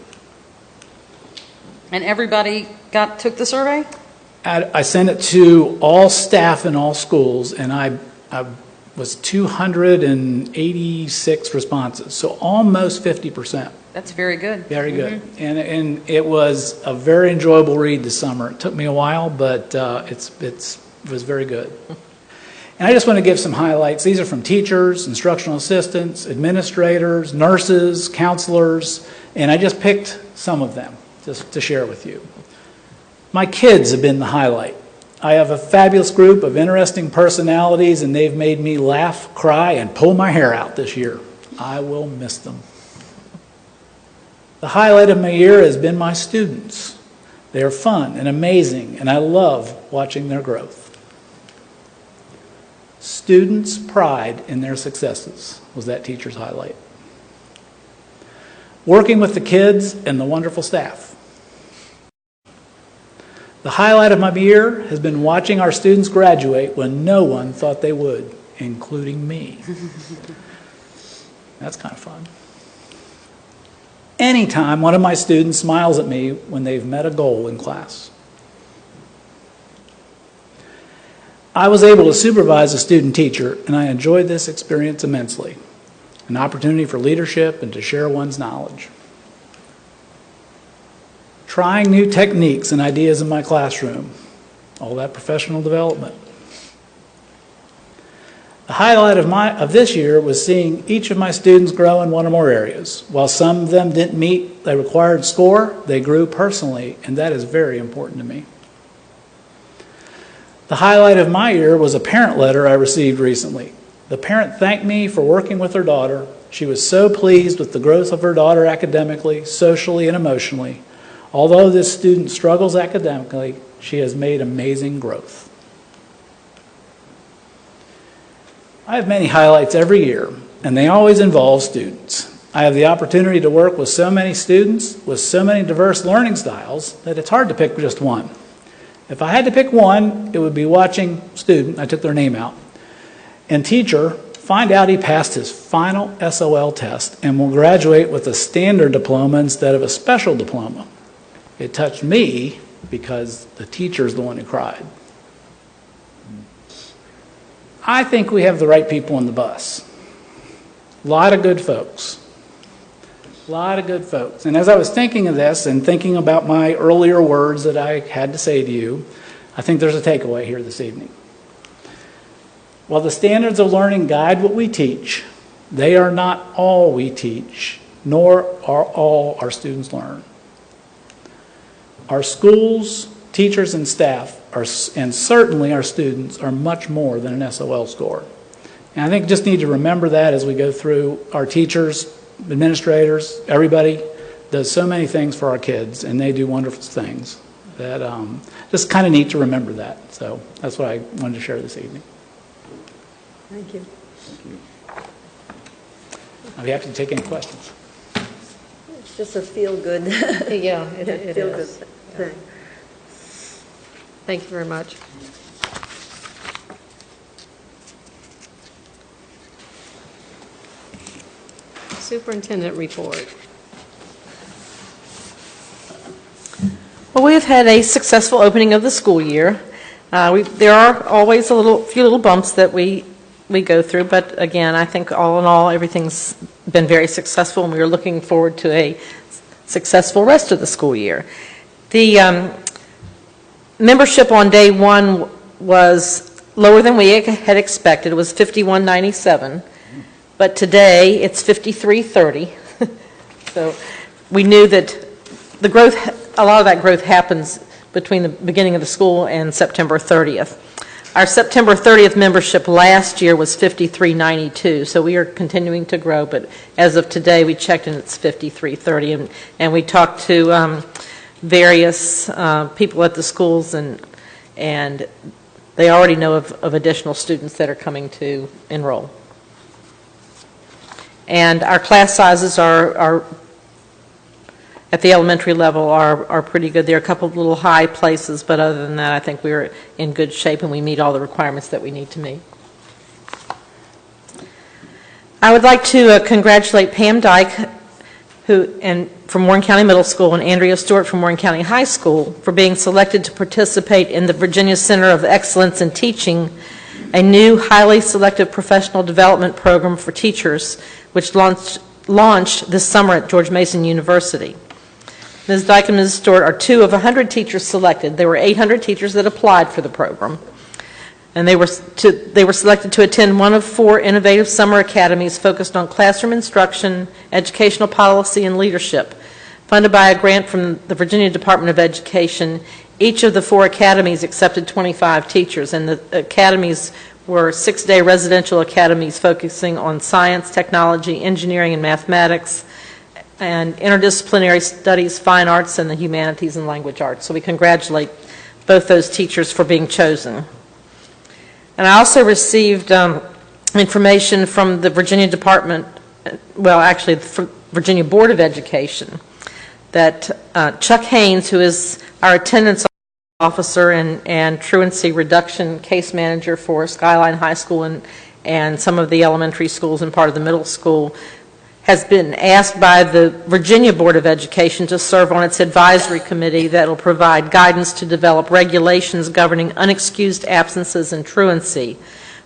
And everybody took the survey? I sent it to all staff in all schools, and I was 286 responses, so almost 50%. That's very good. Very good. And it was a very enjoyable read this summer. It took me a while, but it was very good. And I just want to give some highlights. These are from teachers, instructional assistants, administrators, nurses, counselors, and I just picked some of them just to share with you. My kids have been the highlight. I have a fabulous group of interesting personalities, and they've made me laugh, cry, and pull my hair out this year. I will miss them. The highlight of my year has been my students. They are fun and amazing, and I love watching their growth. Students' pride in their successes was that teacher's highlight. Working with the kids and the wonderful staff. The highlight of my year has been watching our students graduate when no one thought they would, including me. That's kind of fun. Anytime one of my students smiles at me when they've met a goal in class. I was able to supervise a student teacher, and I enjoyed this experience immensely. An opportunity for leadership and to share one's knowledge. Trying new techniques and ideas in my classroom. All that professional development. The highlight of this year was seeing each of my students grow in one or more areas. While some of them didn't meet the required score, they grew personally, and that is very important to me. The highlight of my year was a parent letter I received recently. The parent thanked me for working with her daughter. She was so pleased with the growth of her daughter academically, socially, and emotionally. Although this student struggles academically, she has made amazing growth. I have many highlights every year, and they always involve students. I have the opportunity to work with so many students with so many diverse learning styles that it's hard to pick just one. If I had to pick one, it would be watching student, I took their name out, and teacher find out he passed his final SOL test and will graduate with a standard diploma instead of a special diploma. It touched me because the teacher is the one who cried. I think we have the right people on the bus. A lot of good folks. A lot of good folks. And as I was thinking of this and thinking about my earlier words that I had to say to you, I think there's a takeaway here this evening. While the standards of learning guide what we teach, they are not all we teach, nor are all our students learn. Our schools, teachers, and staff, and certainly our students, are much more than an SOL score. And I think we just need to remember that as we go through. Our teachers, administrators, everybody does so many things for our kids, and they do wonderful things. That just kind of neat to remember that. So that's what I wanted to share this evening. Thank you. I'll be happy to take any questions. It's just a feel-good. Yeah, it feel-good is. thing. Thank you very much. Superintendent report. Well, we have had a successful opening of the school year. There are always few little bumps that we go through, but again, I think all in all, everything's been very successful, and we are looking forward to a successful rest of the school year. The membership on day one was lower than we had expected. It was 5197, but today it's 5330. So we knew that the growth, a lot of that growth happens between the beginning of the school and September 30th. Our September 30th membership last year was 5392, so we are continuing to grow, but as of today, we checked and it's 5330, and we talked to various people at the schools, and they already know of additional students that are coming to enroll. And our class sizes are at the elementary level are pretty good. There are a couple of little high places, but other than that, I think we're in good shape and we meet all the requirements that we need to meet. I would like to congratulate Pam Dyke, from Warren County Middle School, and Andrea Stewart from Warren County High School for being selected to participate in the Virginia Center of Excellence in Teaching, a new highly selective professional development program for teachers, which launched this summer at George Mason University. Ms. Dyke and Ms. Stewart are two of 100 teachers selected. There were 800 teachers that applied for the program, and they were selected to attend one of 4 innovative summer academies focused on classroom instruction, educational policy, and leadership. Funded by a grant from the Virginia Department of Education, each of the 4 academies accepted 25 teachers, and the academies were 6-day residential academies focusing on science, technology, engineering, and mathematics, and interdisciplinary studies, fine arts, and the humanities and language arts. So we congratulate both those teachers for being chosen. And I also received information from the Virginia Department, well, actually, the Virginia Board of Education, that Chuck Haynes, who is our attendance officer and truancy reduction case manager for Skyline High School and some of the elementary schools and part of the middle school, has been asked by the Virginia Board of Education to serve on its advisory committee that will provide guidance to develop regulations governing unexcused absences and truancy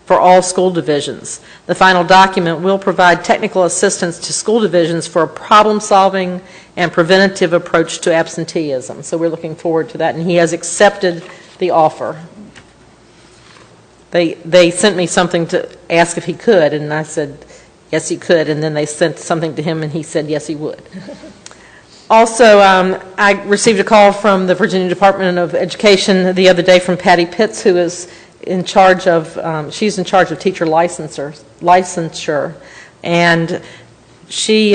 for all school divisions. The final document will provide technical assistance to school divisions for a problem-solving and preventative approach to absenteeism. So we're looking forward to that, and he has accepted the offer. They sent me something to ask if he could, and I said, yes, he could, and then they sent something to him, and he said, yes, he would. Also, I received a call from the Virginia Department of Education the other day from Patty Pitts, who is in charge of, she's in charge of teacher licensure, and she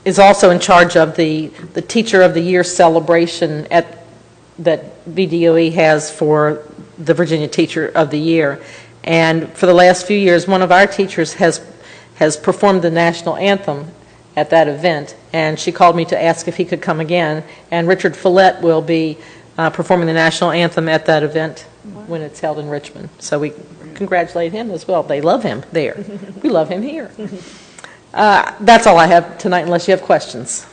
is also in charge of the Teacher of the Year celebration that VDOE has for the Virginia Teacher of the Year. And for the last few years, one of our teachers has performed the national anthem at that event, and she called me to ask if he could come again. And Richard Follett will be performing the national anthem at that event when it's held in Richmond. So we congratulate him as well. They love him there. We love him here. That's all I have tonight, unless you have questions.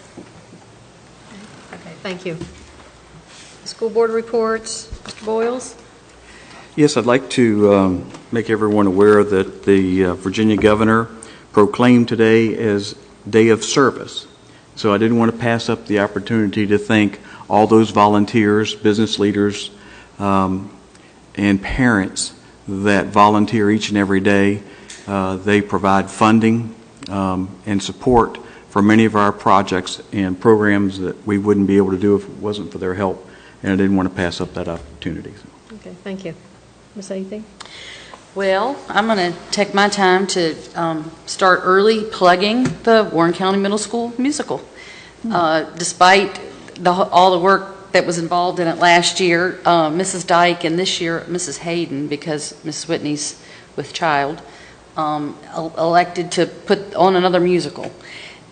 Okay, thank you. School board reports, Mr. Boyles? Yes, I'd like to make everyone aware that the Virginia governor proclaimed today as Day of Service. So I didn't want to pass up the opportunity to thank all those volunteers, business leaders, and parents that volunteer each and every day. They provide funding and support for many of our projects and programs that we wouldn't be able to do if it wasn't for their help, and I didn't want to pass up that opportunity. Okay, thank you. Ms. Anything? Well, I'm going to take my time to start early plugging the Warren County Middle School musical. Despite all the work that was involved in it last year, Mrs. Dyke, and this year Mrs. Hayden, because Mrs. Whitney's with child, elected to put on another musical.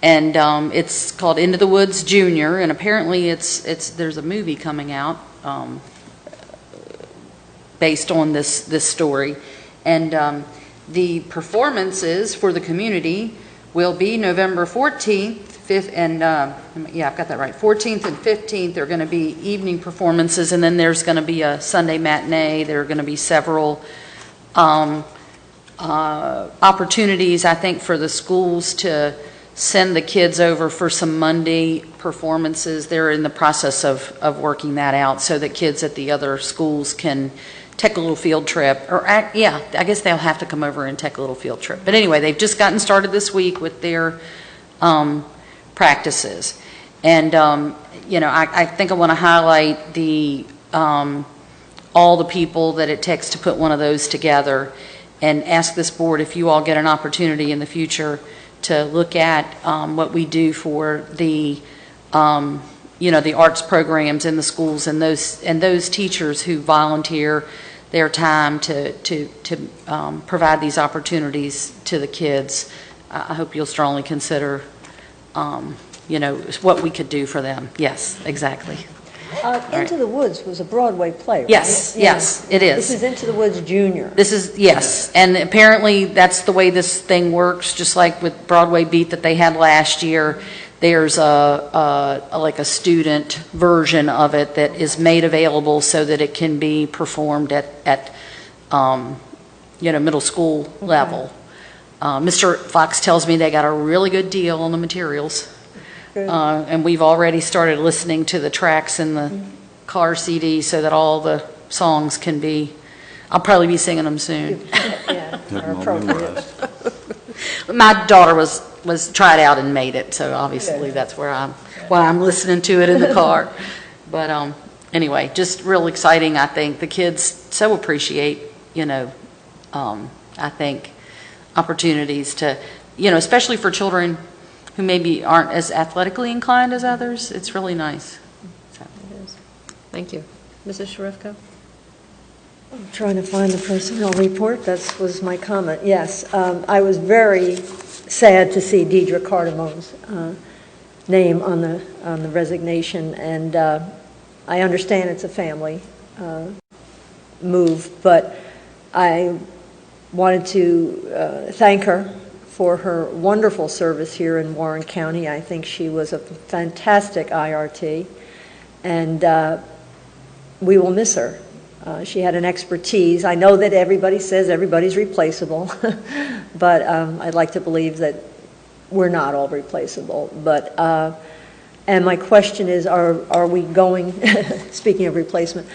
And it's called Into the Woods Junior, and apparently there's a movie coming out based on this story. And the performances for the community will be November 14th, 5th, and I've got that right. 14th and 15th are going to be evening performances, and then there's going to be a Sunday matinee. There are going to be several opportunities, I think, for the schools to send the kids over for some Monday performances. They're in the process of working that out so that kids at the other schools can take a little field trip, or I guess they'll have to come over and take a little field trip. But anyway, they've just gotten started this week with their practices. And, I think I want to highlight all the people that it takes to put one of those together, and ask this board, if you all get an opportunity in the future to look at what we do for the the arts programs in the schools, and those teachers who volunteer their time to provide these opportunities to the kids. I hope you'll strongly consider, what we could do for them. Yes, exactly. Into the Woods was a Broadway play, right? Yes, yes, it is. This is Into the Woods Junior. This is, yes, and apparently that's the way this thing works, just like with Broadway Beat that they had last year. There's like a student version of it that is made available so that it can be performed at middle school level. Mr. Fox tells me they got a really good deal on the materials. And we've already started listening to the tracks in the car CD so that all the songs can be, I'll probably be singing them soon. Yeah, are appropriate. My daughter was tried out and made it, so obviously that's why I'm listening to it in the car. But anyway, just real exciting. I think the kids so appreciate, I think opportunities to, especially for children who maybe aren't as athletically inclined as others. It's really nice. So. It is. Thank you. Mrs. Sharifka? I'm trying to find the personnel report. That was my comment. Yes, I was very sad to see Deidre Cardamone's name on the resignation, and I understand it's a family move, but I wanted to thank her for her wonderful service here in Warren County. I think she was a fantastic IRT, and we will miss her. She had an expertise. I know that everybody says everybody's replaceable, but I'd like to believe that we're not all replaceable. But and my question is, are we going, speaking of replacement,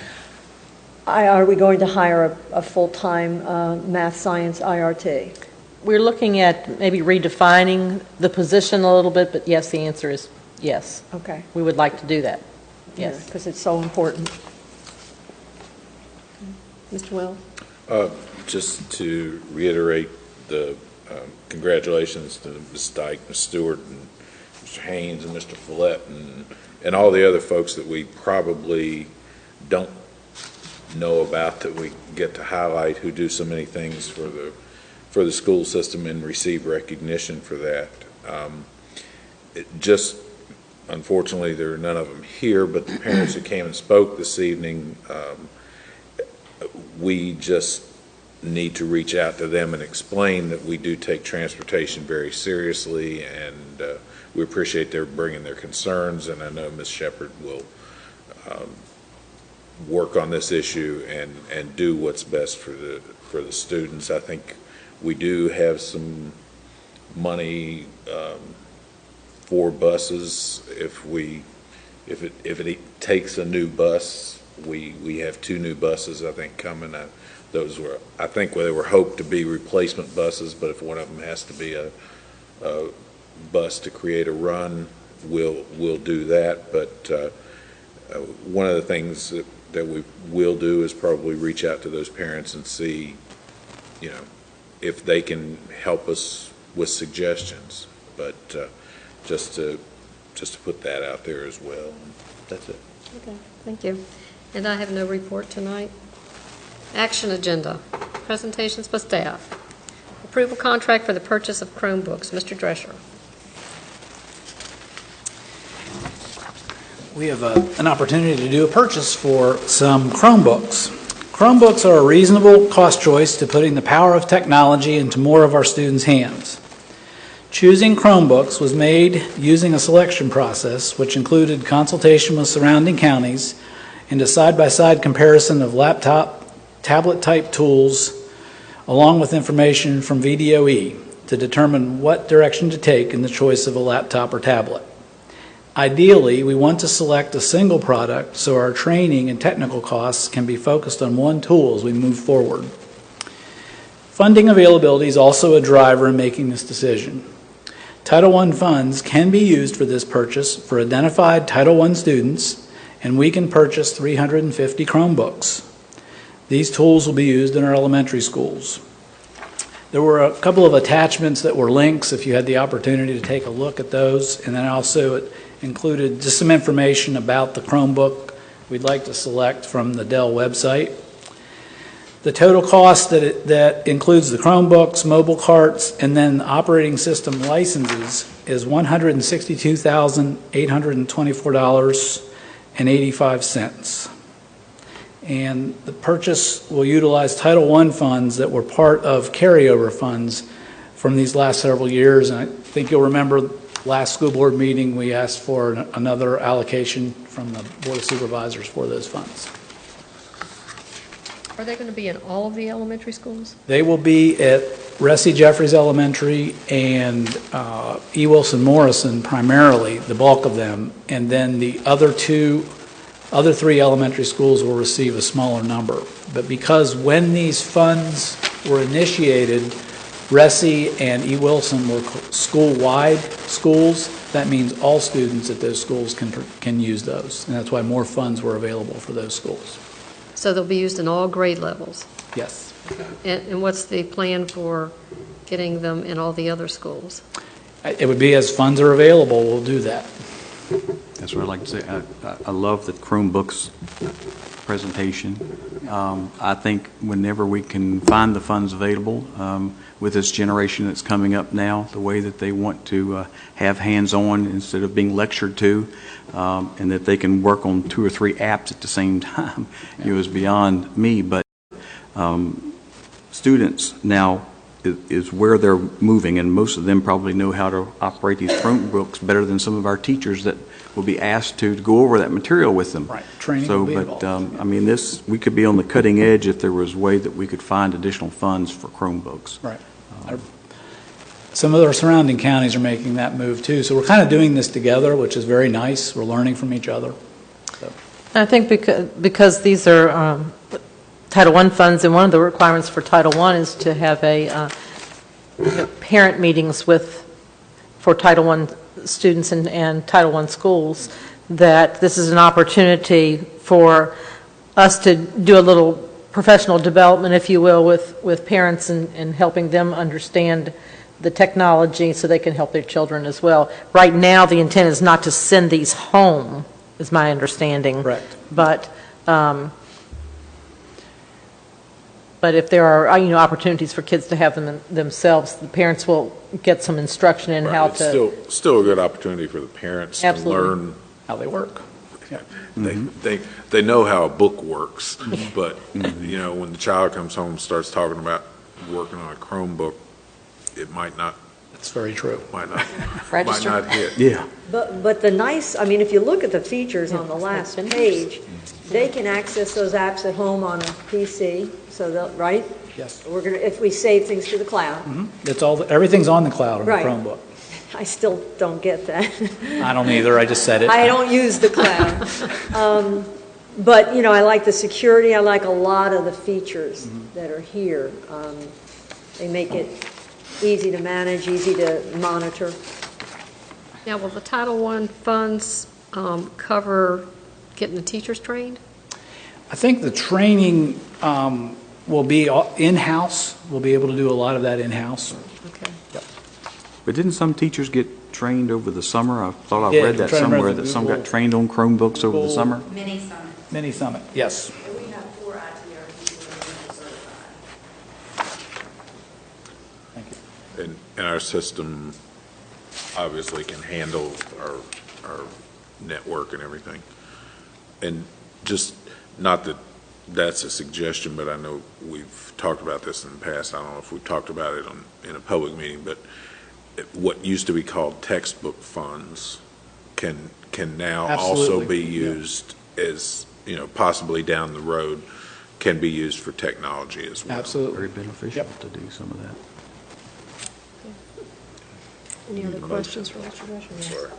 Are we going to hire a full-time math science IRT? We're looking at maybe redefining the position a little bit, but yes, the answer is yes. Okay. We would like to do that. Yes. Because it's so important. Mr. Wells? Just to reiterate the congratulations to Ms. Dyke, Ms. Stewart, and Mr. Haynes, and Mr. Follett, and all the other folks that we probably don't know about that we get to highlight, who do so many things for the school system and receive recognition for that. Unfortunately, there are none of them here, but the parents who came and spoke this evening, we just need to reach out to them and explain that we do take transportation very seriously, and we appreciate their bringing their concerns, and I know Ms. Shepherd will work on this issue and do what's best for the students. I think we do have some money for buses. If it takes a new bus, we have 2 new buses I think coming. Those were, I think, they were hoped to be replacement buses, but if one of them has to be a bus to create a run, we'll do that. But one of the things that we will do is probably reach out to those parents and see, if they can help us with suggestions. But just to put that out there as well. That's it. Okay, thank you. And I have no report tonight. Action agenda, presentations by staff. Approval contract for the purchase of Chromebooks. Mr. Drescher. We have an opportunity to do a purchase for some Chromebooks. Chromebooks are a reasonable cost choice to putting the power of technology into more of our students' hands. Choosing Chromebooks was made using a selection process which included consultation with surrounding counties and a side-by-side comparison of laptop, tablet-type tools, along with information from VDOE to determine what direction to take in the choice of a laptop or tablet. Ideally, we want to select a single product so our training and technical costs can be focused on one tool as we move forward. Funding availability is also a driver in making this decision. Title I funds can be used for this purchase for identified Title I students, and we can purchase 350 Chromebooks. These tools will be used in our elementary schools. There were a couple of attachments that were links if you had the opportunity to take a look at those, and then also it included just some information about the Chromebook we'd like to select from the Dell website. The total cost that includes the Chromebooks, mobile carts, and then operating system licenses is $162,824.85. And the purchase will utilize Title I funds that were part of carryover funds from these last several years. And I think you'll remember last school board meeting we asked for another allocation from the Board of Supervisors for those funds. Are they going to be in all of the elementary schools? They will be at Ressie Jeffries Elementary and E. Wilson Morrison primarily, the bulk of them, and then the other 3 elementary schools will receive a smaller number. But because when these funds were initiated, Ressie and E. Wilson were school-wide schools, that means all students at those schools can use those, and that's why more funds were available for those schools. So they'll be used in all grade levels? Yes. And what's the plan for getting them in all the other schools? It would be as funds are available, we'll do that. That's what I'd like to say. I love the Chromebooks presentation. I think whenever we can find the funds available with this generation that's coming up now, the way that they want to have hands-on instead of being lectured to, and that they can work on 2 or 3 apps at the same time, is beyond me. But students now is where they're moving, and most of them probably know how to operate these Chromebooks better than some of our teachers that will be asked to go over that material with them. Right. Training So, will be but involved. I mean, we could be on the cutting edge if there was a way that we could find additional funds for Chromebooks. Right. Some of our surrounding counties are making that move too. So we're kind of doing this together, which is very nice. We're learning from each other. So. I think because these are Title I funds, and one of the requirements for Title I is to have a parent meetings for Title I students and Title I schools, that this is an opportunity for us to do a little professional development, if you will, with parents and helping them understand the technology so they can help their children as well. Right now, the intent is not to send these home, is my understanding. Correct. But if there are, opportunities for kids to have them themselves, the parents will get some instruction in how It's to. still a good opportunity for the parents to Absolutely. learn. How they work. Yeah. They know how a book works, but, when the child comes home and starts talking about working on a Chromebook, it might not. That's very true. Might not Register. hit. Yeah. But the nice, if you look at the features on the last page, they can access those apps at home on a PC, so they'll, right? Yes. If we save things to the cloud. It's everything's on the cloud on the Right. Chromebook. I still don't get that. I don't either, I just said it. I don't use the cloud. But, I like the security, I like a lot of the features that are here. They make it easy to manage, easy to monitor. Now, will the Title I funds cover getting the teachers trained? I think the training will be in-house. We'll be able to do a lot of that in-house. Okay. But didn't some teachers get trained over the summer? I thought I Yeah, read that I'm trying to remember somewhere, the that some Google- got trained on Chromebooks over the summer. Mini Summit. Mini Summit, yes. We have 4 ITR people that are certified. And our system obviously can handle our network and everything. And just, not that that's a suggestion, but I know we've talked about this in the past. I don't know if we've talked about it in a public meeting, but what used to be called textbook funds can now also Absolutely. be used as, possibly down the road, can be used for technology as well. Absolutely. Very beneficial to do some of that. Any other questions for Mr. Gresham? Sorry.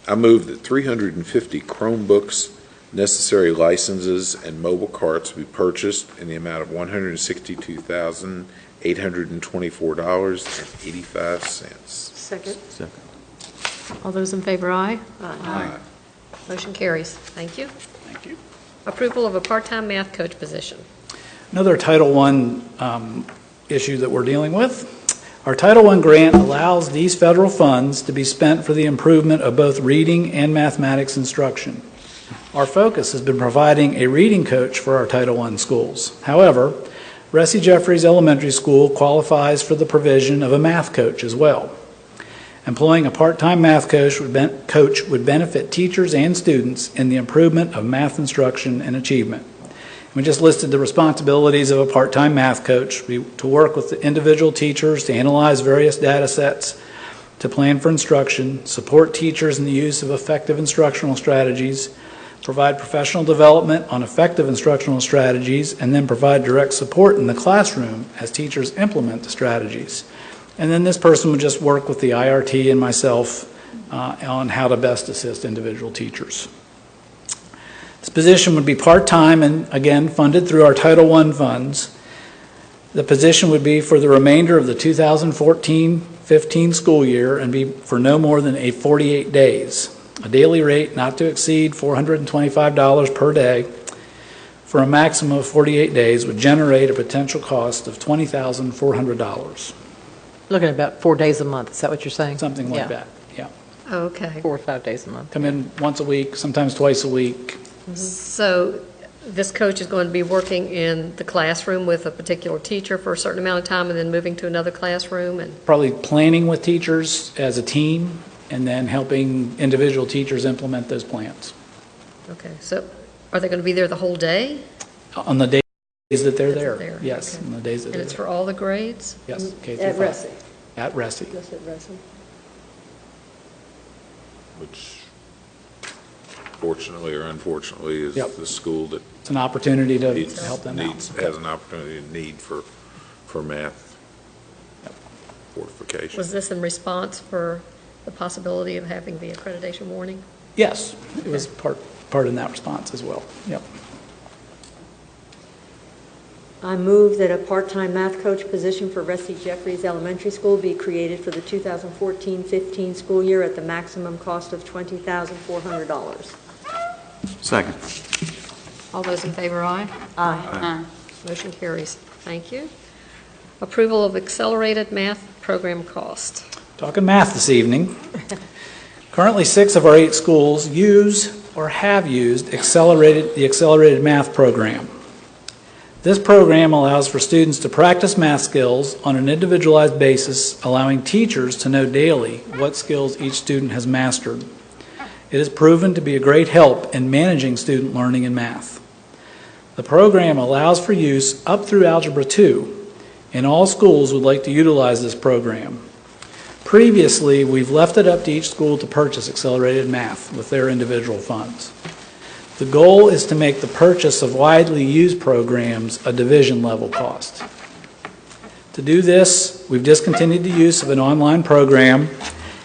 I move that 350 Chromebooks, necessary licenses, and mobile carts be purchased in the amount of $162,824.85. Second. Second. All those in favor, aye? Aye. Motion carries. Thank you. Thank you. Approval of a part-time math coach position. Another Title I issue that we're dealing with. Our Title I grant allows these federal funds to be spent for the improvement of both reading and mathematics instruction. Our focus has been providing a reading coach for our Title I schools. However, Ressie Jeffries Elementary School qualifies for the provision of a math coach as well. Employing a part-time math coach would benefit teachers and students in the improvement of math instruction and achievement. We just listed the responsibilities of a part-time math coach: to work with the individual teachers to analyze various data sets, to plan for instruction, support teachers in the use of effective instructional strategies, provide professional development on effective instructional strategies, and then provide direct support in the classroom as teachers implement the strategies. And then this person would just work with the IRT and myself on how to best assist individual teachers. This position would be part-time and, again, funded through our Title I funds. The position would be for the remainder of the 2014-15 school year and be for no more than 48 days. A daily rate not to exceed $425 per day for a maximum of 48 days would generate a potential cost of $20,400. Looking at about 4 days a month, is that what you're saying? Something like Yeah. that, yeah. Okay. 4 or 5 days a month. Come in once a week, sometimes twice a week. So this coach is going to be working in the classroom with a particular teacher for a certain amount of time and then moving to another classroom? And Probably planning with teachers as a team and then helping individual teachers implement those plans. okay, so are they going to be there the whole day? On the days that they're That they're there, there, yes, okay. on the days that And they're it's there. for all the grades? Yes, K through At 5. Ressie. At Ressie. Just at Ressie. Which fortunately or unfortunately is Yep. the school that It's an opportunity to needs, help them out. has an opportunity and need for math fortification. Was this in response for the possibility of having the accreditation warning? Yes, it was part in that response as well, yep. I move that a part-time math coach position for Rusty Jeffries Elementary School be created for the 2014-15 school year at the maximum cost of $20,400. Second. All those in favor, aye? Aye. Motion carries. Thank you. Approval of accelerated math program cost. Talking math this evening. Currently, 6 of our 8 schools use or have used the accelerated math program. This program allows for students to practice math skills on an individualized basis, allowing teachers to know daily what skills each student has mastered. It has proven to be a great help in managing student learning in math. The program allows for use up through Algebra 2, and all schools would like to utilize this program. Previously, we've left it up to each school to purchase accelerated math with their individual funds. The goal is to make the purchase of widely used programs a division-level cost. To do this, we've discontinued the use of an online program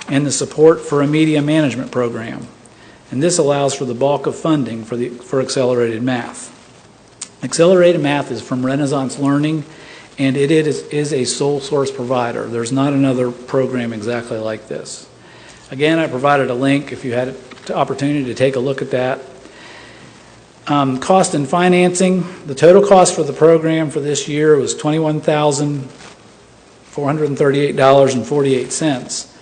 and the support for a media management program, and this allows for the bulk of funding for accelerated math. Accelerated math is from Renaissance Learning, and it is a sole source provider. There's not another program exactly like this. Again, I provided a link if you had the opportunity to take a look at that. Cost and financing, the total cost for the program for this year was $21,438.48.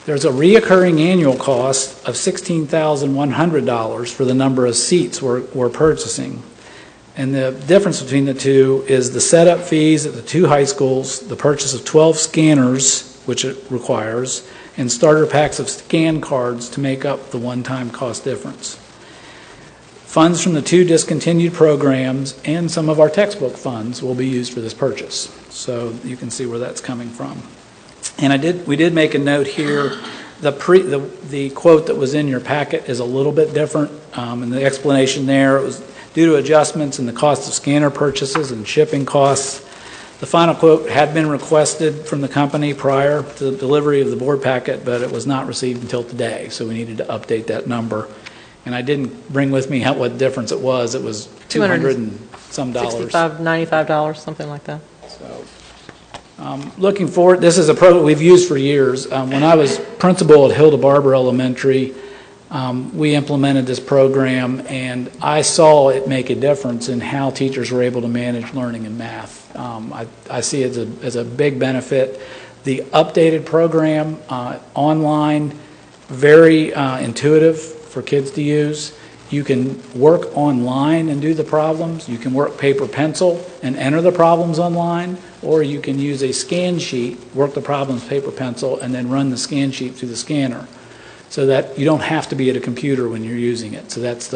There's a reoccurring annual cost of $16,100 for the number of seats we're purchasing. And the difference between the two is the setup fees at the 2 high schools, the purchase of 12 scanners, which it requires, and starter packs of scan cards to make up the one-time cost difference. Funds from the 2 discontinued programs and some of our textbook funds will be used for this purchase. So you can see where that's coming from. And we did make a note here. The quote that was in your packet is a little bit different, and the explanation there, it was due to adjustments in the cost of scanner purchases and shipping costs. The final quote had been requested from the company prior to the delivery of the board packet, but it was not received until today, so we needed to update that number. And I didn't bring with me what difference it was. It was $200 and some dollars. $65, $95, something like that. So, looking forward, this is a program we've used for years. When I was principal at Hilda Barber Elementary, we implemented this program, and I saw it make a difference in how teachers were able to manage learning in math. I see it as a big benefit. The updated program, online, very intuitive for kids to use. You can work online and do the problems. You can work paper pencil and enter the problems online, or you can use a scan sheet, work the problems paper pencil, and then run the scan sheet through the scanner, so that you don't have to be at a computer when you're using it. So that's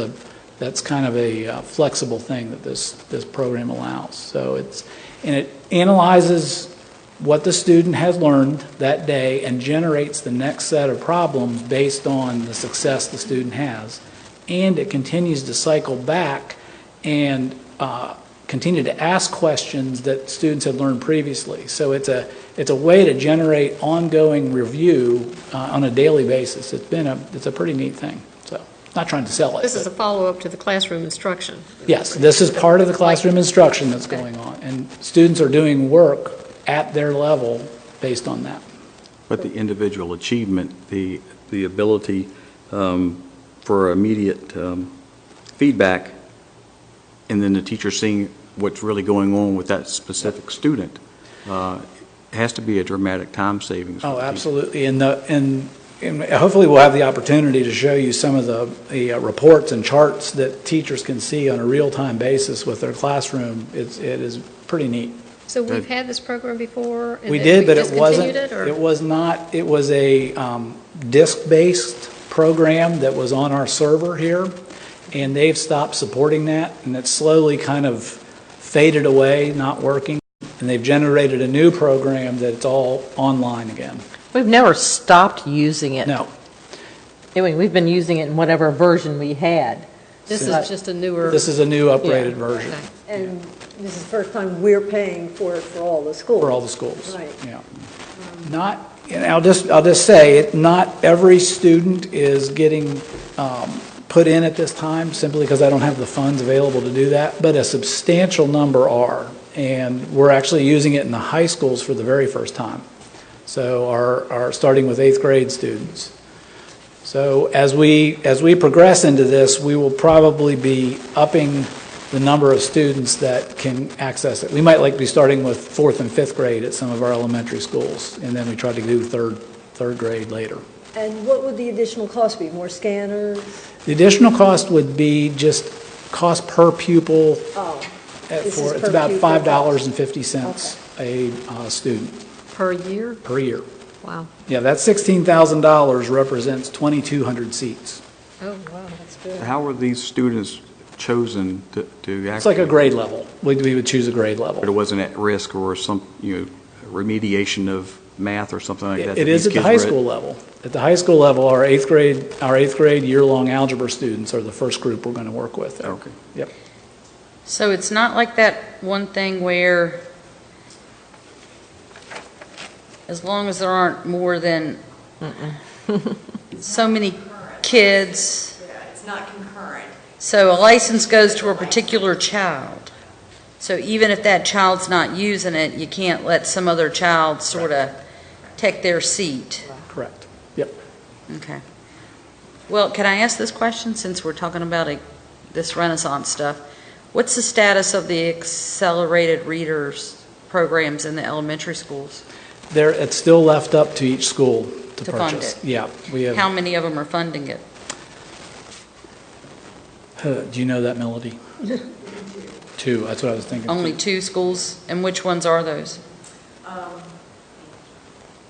kind of a flexible thing that this program allows. So it analyzes what the student has learned that day and generates the next set of problems based on the success the student has. And it continues to cycle back and continue to ask questions that students had learned previously. So it's a way to generate ongoing review on a daily basis. It's a pretty neat thing. So, not trying to sell it. This is a follow-up to the classroom instruction. Yes, this is part of the classroom instruction that's going on, and students are doing work at their level based on that. But the individual achievement, the ability for immediate feedback, and then the teacher seeing what's really going on with that specific student, has to be a dramatic time savings. Oh, absolutely. And hopefully we'll have the opportunity to show you some of the reports and charts that teachers can see on a real-time basis with their classroom. It is pretty neat. So we've had this program before? And We did, but it wasn't. It Was not. It was a disk-based program that was on our server here, and they've stopped supporting that, and it's slowly kind of faded away, not working. And they've generated a new program that's all online again. We've never stopped using it. No. Anyway, we've been using it in whatever version we had. This is just a newer... This is a new upgraded version. Okay. And this is the first time we're paying for it for all the schools. For all the schools. Right. Yeah. I'll just say, not every student is getting put in at this time simply because I don't have the funds available to do that, but a substantial number are. and we're actually using it in the high schools for the very first time. So starting with 8th grade students. So as we progress into this, we will probably be upping the number of students that can access it. We might be starting with 4th and 5th grade at some of our elementary schools, and then we try to do third grade later. And what would the additional cost be? More scanners? The additional cost would be just cost per pupil. Oh. It's about $5.50 a student. Per year? Per year. Wow. Yeah, that $16,000 represents 2,200 seats. Oh, wow, that's good. How are these students chosen to actually? It's like a grade level. We would choose a grade level. But it wasn't at risk or some, remediation of math or something like that? It is at the high school level. At the high school level, our eighth grade year-long algebra students are the first group we're going to work with there. Okay. Yep. So it's not like that one thing where, as long as there aren't more than so many kids. Yeah, it's not concurrent. So a license goes to a particular child. So even if that child's not using it, you can't let some other child sort of take their seat. Correct. Yep. Okay. Well, can I ask this question since we're talking about this Renaissance stuff? What's the status of the accelerated readers programs in the elementary schools? It's still left up to each school to fund purchase. it? Yeah, we have. How many of them are funding it? Do you know that, Melody? 2. That's what I was thinking. Only 2 schools? And which ones are those?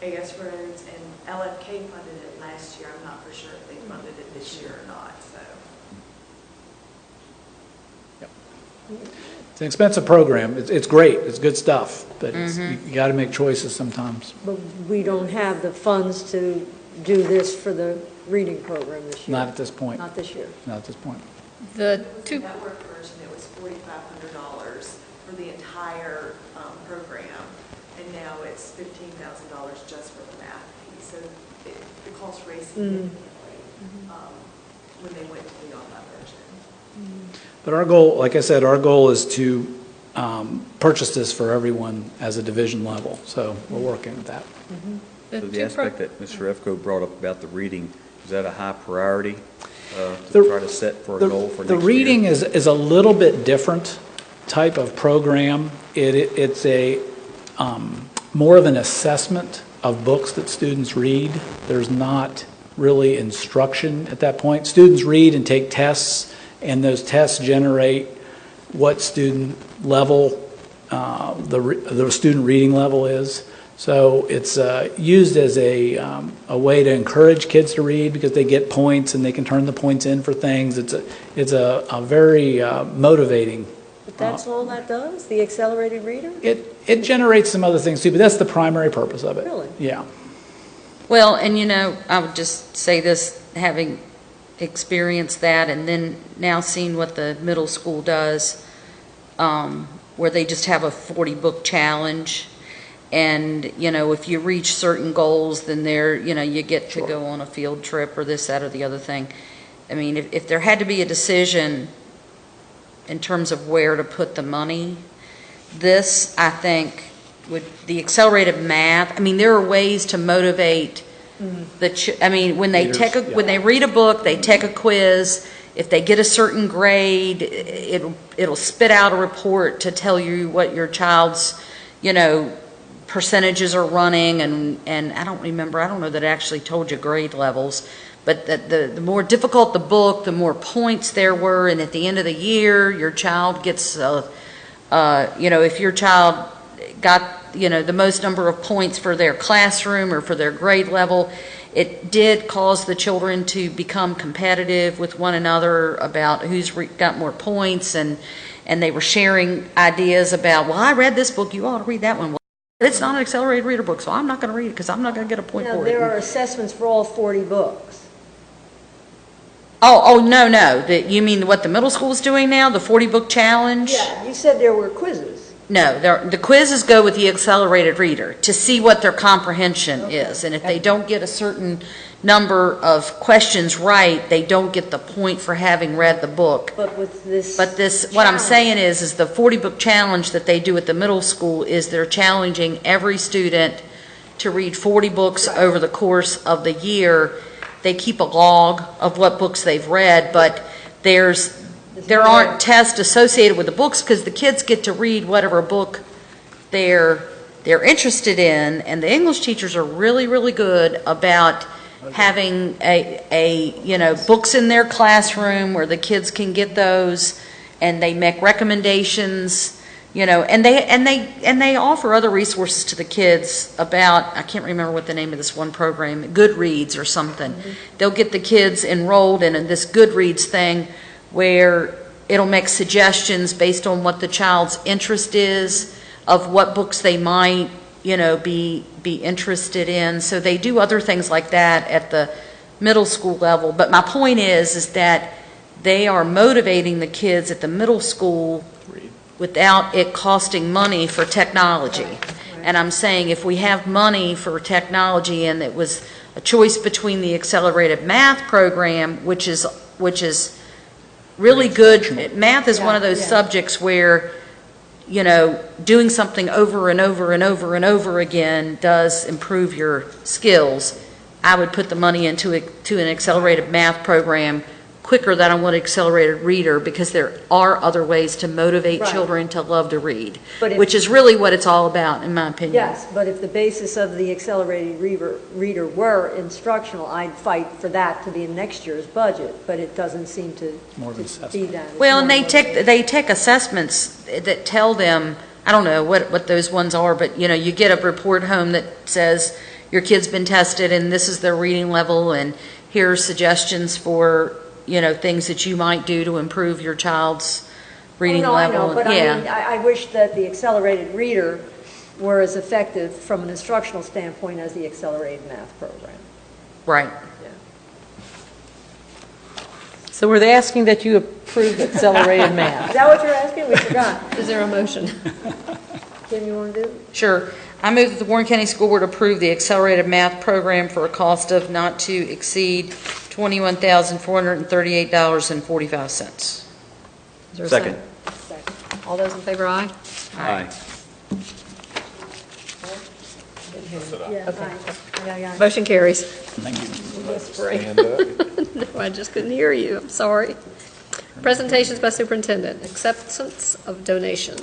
AS Roads and LFK funded it last year. I'm not for sure if they funded it this year or not, so. Yep. It's an expensive program. It's great. It's good stuff, but you got to make choices sometimes. But we don't have the funds to do this for the reading program this year? Not at this point. Not this year? Not at this point. The two network version, it was $4,500 for the entire program, and now it's $15,000 just for the math piece. So the cost raised significantly when they went to the online version. But our goal, like I said, our goal is to purchase this for everyone as a division level. So we're working with that. So the aspect that Mr. Efko brought up about the reading, is that a high priority to try to set for a goal for next year? The reading is a little bit different type of program. It's a more of an assessment of books that students read. There's not really instruction at that point. Students read and take tests, and those tests generate what student level the student reading level is. So it's used as a way to encourage kids to read because they get points and they can turn the points in for things. It's a very motivating. But that's all that does, the accelerated reader? It generates some other things too, but that's the primary purpose of it. Really? Yeah. Well, and I would just say this, having experienced that and then now seeing what the middle school does, where they just have a 40-book challenge. And, if you reach certain goals, then you get to go on a field trip or this, that, or the other thing. I mean, if there had to be a decision in terms of where to put the money, this, I think, the accelerated math, there are ways to motivate when they when they read a book, they take a quiz. If they get a certain grade, it'll spit out a report to tell you what your child's, percentages are running, and I don't know that it actually told you grade levels, but the more difficult the book, the more points there were, and at the end of the year, your child gets, if your child got, the most number of points for their classroom or for their grade level, it did cause the children to become competitive with one another about who's got more points, and they were sharing ideas about, well, I read this book, you ought to read that one. Well, it's not an accelerated reader book, so I'm not going to read it because I'm not going to get a point for it. There are assessments for all 40 books. Oh, no. You mean what the middle school is doing now, the 40-book challenge? Yeah, you said there were quizzes. No, the quizzes go with the accelerated reader to see what their comprehension is. And if they don't get a certain number of questions right, they don't get the point for having read the book. But with this. What I'm saying is the 40-book challenge that they do at the middle school is they're challenging every student to read 40 books over the course of the year. They keep a log of what books they've read, but there aren't tests associated with the books because the kids get to read whatever book they're interested in, and the English teachers are really, really good about having books in their classroom where the kids can get those, and they make recommendations, and they offer other resources to the kids about, I can't remember what the name of this one program, Goodreads or something. Mm-hmm. They'll get the kids enrolled in this Goodreads thing where it'll make suggestions based on what the child's interest is of what books they might, be interested in. So they do other things like that at the middle school level. But my point is that they are motivating the kids at the middle school without it costing money for technology. And I'm saying if we have money for technology and it was a choice between the accelerated math program, which is really good. Math is one of those subjects where, doing something over and over and over and over again does improve your skills. I would put the money into an accelerated math program quicker than I would accelerated reader because there are other ways to motivate children to love to read, which is really what it's all about, in my opinion. Yes, but if the basis of the accelerated reader were instructional, I'd fight for that to be in next year's budget, but it doesn't seem to be that. It's well, and they take assessments that tell them, I don't know what those ones are, but you get a report home that says your kid's been tested and this is their reading level and here are suggestions for things that you might do to improve your child's reading level. I know, but I wish that the accelerated reader were as effective from an instructional standpoint as the accelerated math program. Right. Yeah. So we're asking that you approve accelerated math. Is that what you're asking? We forgot. Is there a motion? Kim, you want to do it? Sure. I move that the Warren County School Board approve the accelerated math program for a cost of not to exceed $21,438.45. Is there a Second. Second. All those in favor, aye? Aye. Yeah, aye. Motion carries. Thank you. Stand up. No, I just couldn't hear you. I'm sorry. Presentations by superintendent. Acceptance of donation.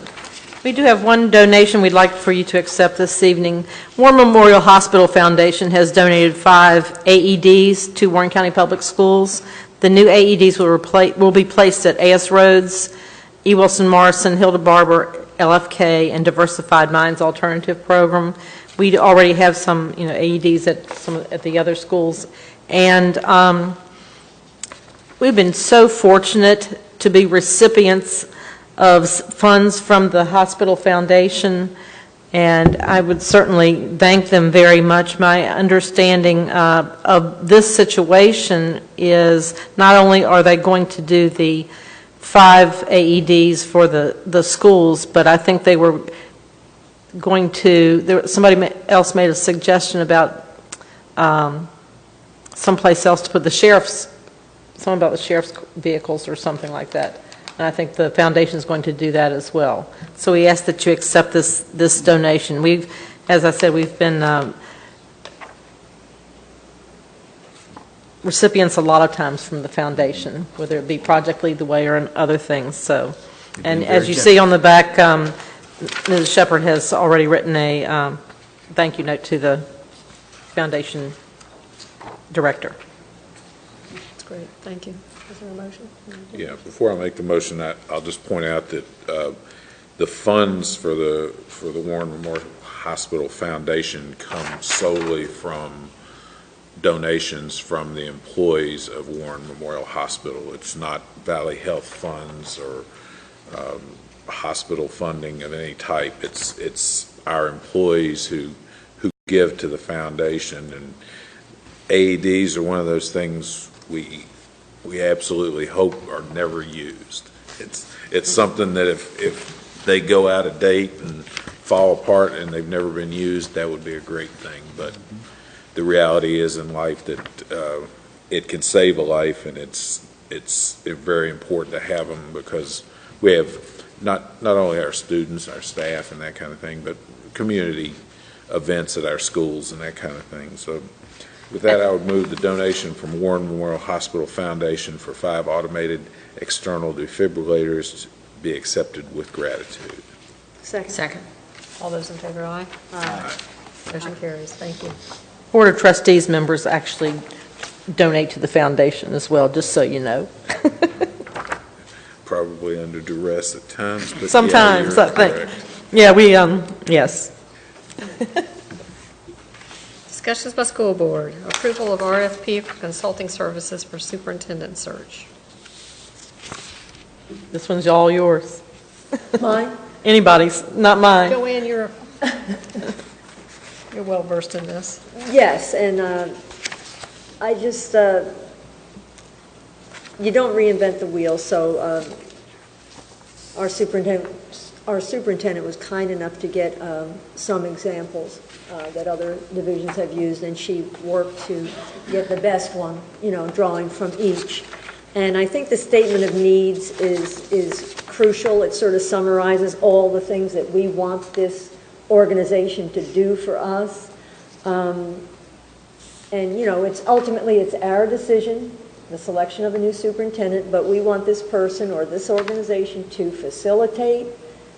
We do have one donation we'd like for you to accept this evening. War Memorial Hospital Foundation has donated 5 AEDs to Warren County Public Schools. The new AEDs will be placed at A.S. Rhodes, E. Wilson Morrison, Hilda Barber, LFK, and Diversified Minds Alternative Program. We already have some, AEDs at the other schools, and we've been so fortunate to be recipients of funds from the hospital foundation, and I would certainly thank them very much. My understanding of this situation is not only are they going to do the 5 AEDs for the schools, but I think they were going to, somebody else made a suggestion about someplace else to put the sheriff's, something about the sheriff's vehicles or something like that. And I think the foundation is going to do that as well. So we ask that you accept this donation. As I said, we've been recipients a lot of times from the foundation, whether it be Project Lead the Way or other things. So, and as you see on the back, Ms. Shepard has already written a thank you note to the foundation director. That's great. Thank you. Is there a motion? Yeah, before I make the motion, I'll just point out that the funds for the Warren Memorial Hospital Foundation come solely from donations from the employees of Warren Memorial Hospital. It's not Valley Health funds or hospital funding of any type. It's our employees who give to the foundation, and AEDs are one of those things we absolutely hope are never used. It's something that if they go out of date and fall apart and they've never been used, that would be a great thing. But the reality is in life that it can save a life, and it's very important to have them, because we have not only our students, our staff and that kind of thing, but community events at our schools and that kind of thing. So with that, I would move the donation from Warren Memorial Hospital Foundation for 5 automated external defibrillators be accepted with gratitude. Second. All those in favor, aye? Aye. Motion carries. Thank you. Board of Trustees members actually donate to the foundation as well, just so you know. Probably under duress at times, but Sometimes, yeah, I think. correct. Yeah, yes. Discussions by school board. Approval of RFP for consulting services for superintendent search. This one's all yours. Mine? Anybody's, not mine. Joanne, you're well versed in this. Yes, and I just, you don't reinvent the wheel, so our superintendent was kind enough to get some examples that other divisions have used, and she worked to get the best one, drawing from each. And I think the statement of needs is crucial. It sort of summarizes all the things that we want this organization to do for us. And, it's ultimately our decision, the selection of a new superintendent, but we want this person or this organization to facilitate,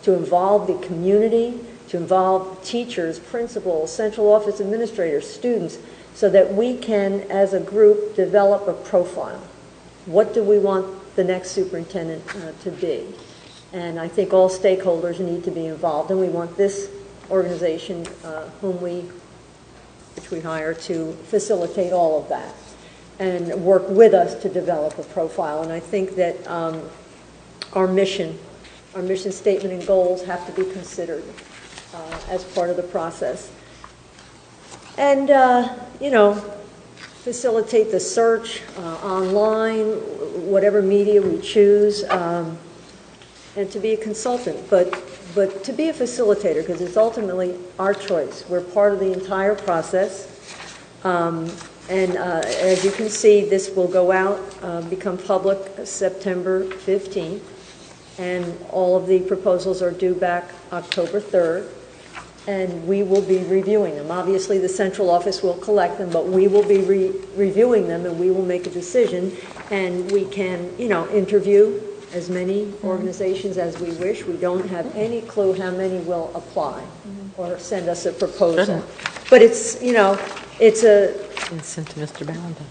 to involve the community, to involve teachers, principals, central office administrators, students, so that we can, as a group, develop a profile. What do we want the next superintendent to be? And I think all stakeholders need to be involved, and we want this organization, which we hire, to facilitate all of that and work with us to develop a profile. And I think that our mission statement and goals have to be considered as part of the process. And, facilitate the search online, whatever media we choose, and to be a consultant, but to be a facilitator, because it's ultimately our choice. We're part of the entire process. And as you can see, this will go out, become public September 15th, and all of the proposals are due back October 3rd. And we will be reviewing them. Obviously, the central office will collect them, but we will be reviewing them, and we will make a decision. And we can, interview as many organizations as we wish. We don't have any clue how many will apply or send us a proposal. But it's, it's a... And sent to Mr. Ballantyne.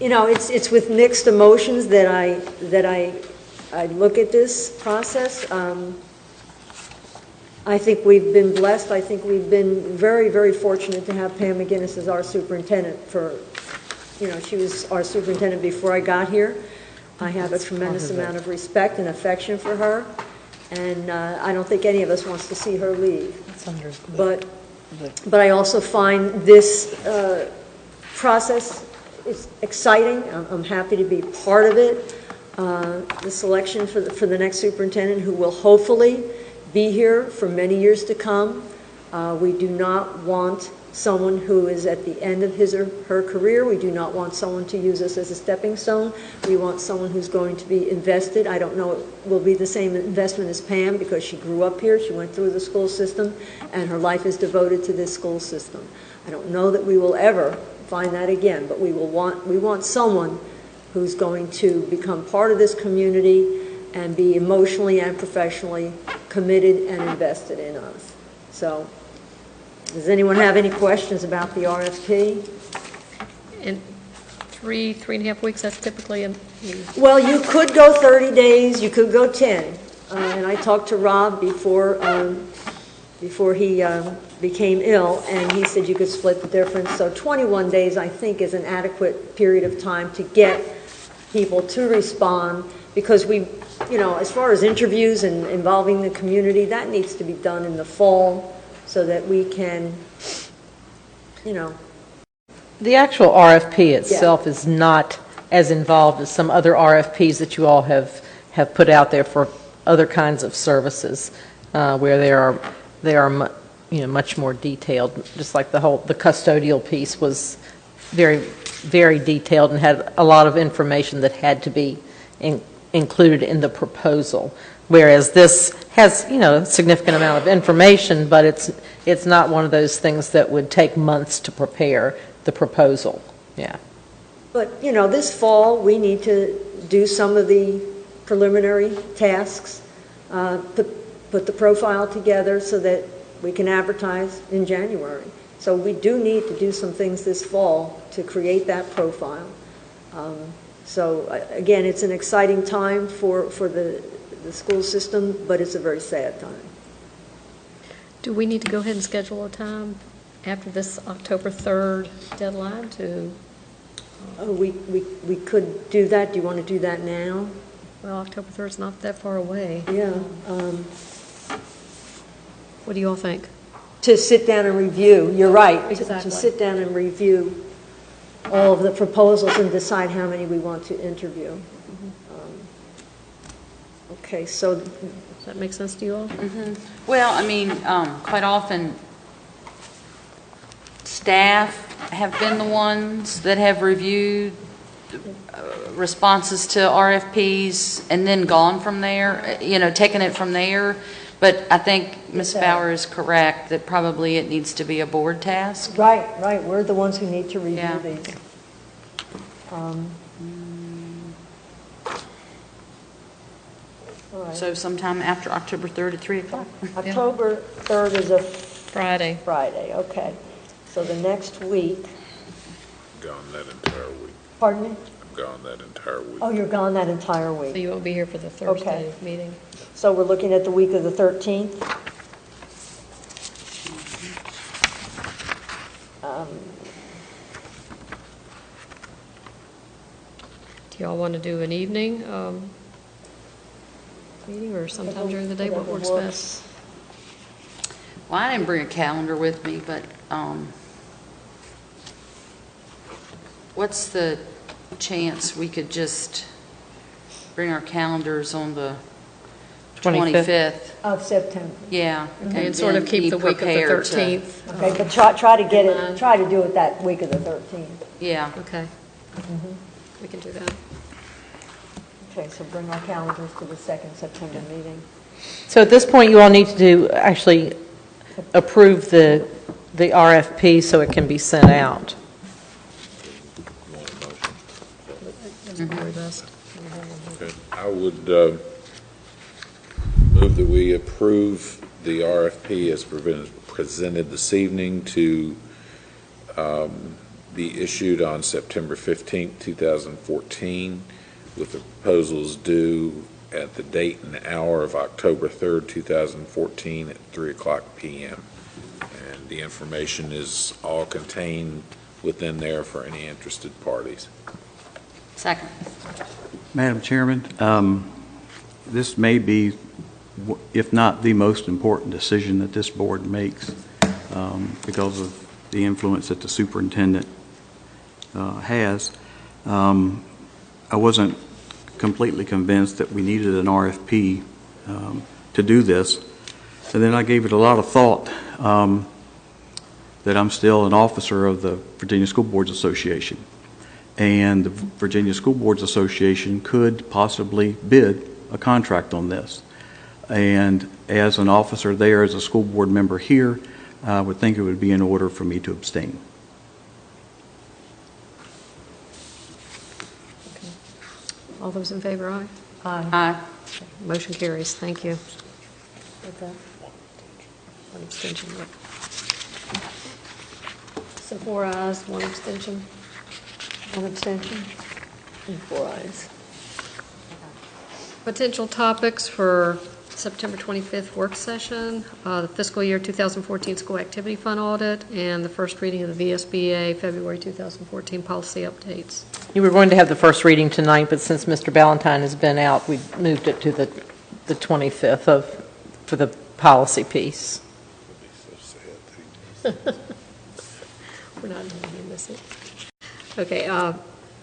It's with mixed emotions that I look at this process. I think we've been blessed. I think we've been very, very fortunate to have Pam McGinnis as our superintendent she was our superintendent before I got here. I have a tremendous amount of respect and affection for her, and I don't think any of us wants to see her leave. But I also find this process is exciting. I'm happy to be part of it. The selection for the next superintendent, who will hopefully be here for many years to come. We do not want someone who is at the end of his or her career. We do not want someone to use us as a stepping stone. We want someone who's going to be invested. I don't know it will be the same investment as Pam, because she grew up here, she went through the school system, and her life is devoted to this school system. I don't know that we will ever find that again, but we want someone who's going to become part of this community and be emotionally and professionally committed and invested in us. So, does anyone have any questions about the RFP? In 3.5 weeks, that's typically Well, you could go 30 days, you could go 10. And I talked to Rob before he became ill, and he said you could split the difference. So 21 days, I think, is an adequate period of time to get people to respond, because as far as interviews and involving the community, that needs to be done in the fall so that we can, The actual RFP itself is not as involved as some other RFPs that you all have put out there for other kinds of services. where they are much more detailed, just like the custodial piece was very, very detailed and had a lot of information that had to be included in the proposal, whereas this has, a significant amount of information, but it's not one of those things that would take months to prepare the proposal. Yeah. But, this fall, we need to do some of the preliminary tasks, put the profile together so that we can advertise in January. So we do need to do some things this fall to create that profile. So again, it's an exciting time for the school system, but it's a very sad time. Do we need to go ahead and schedule a time after this October 3rd deadline to? We could do that. Do you want to do that now? Well, October 3rd is not that far away. Yeah. What do you all think? To sit down and review, you're right. Exactly. To sit down and review all of the proposals and decide how many we want to interview. Okay, so does that make sense to you all? Well, I mean, quite often, staff have been the ones that have reviewed responses to RFPs and then gone from there, taken it from there. But I think Ms. Bauer is correct that probably it needs to be a board task. Right. We're the ones who need to review these. All right. So sometime after October 3rd at 3 o'clock. October 3rd is a Friday. Friday, okay. So the next week. Gone that entire week. Pardon me? I'm gone that entire week. Oh, you're gone that entire week. So you won't be here for the Thursday meeting? So we're looking at the week of the 13th. Do y'all want to do an evening meeting or sometime during the day? What works best? Well, I didn't bring a calendar with me, but what's the chance we could just bring our calendars on the 25th? Of September. Yeah. Okay, and sort of keep the week of the 13th. Okay, but try to do it that week of the 13th. Yeah. Okay. We can do that. Okay, so bring our calendars to the second September meeting. So at this point, you all need to actually approve the RFP so it can be sent out. Okay. I would move that we approve the RFP as presented this evening to be issued on September 15th, 2014, with the proposals due at the date and hour of October 3rd, 2014 at 3 o'clock p.m. And the information is all contained within there for any interested parties. Second. Madam Chairman, this may be, if not the most important decision that this board makes because of the influence that the superintendent has. I wasn't completely convinced that we needed an RFP to do this. And then I gave it a lot of thought that I'm still an officer of the Virginia School Boards Association. And the Virginia School Boards Association could possibly bid a contract on this. And as an officer there, as a school board member here, I would think it would be in order for me to abstain. All those in favor, aye? Aye. Motion carries. Thank you. One abstention. Yep. So 4 ayes, 1 abstention. One abstention and 4 ayes. Potential topics for September 25th work session, the fiscal year 2014 school activity fund audit, and the first reading of the VSBA February 2014 policy updates. You were going to have the first reading tonight, but since Mr. Ballantyne has been out, we moved it to the 25th for the policy piece. We're not going to miss it. Okay,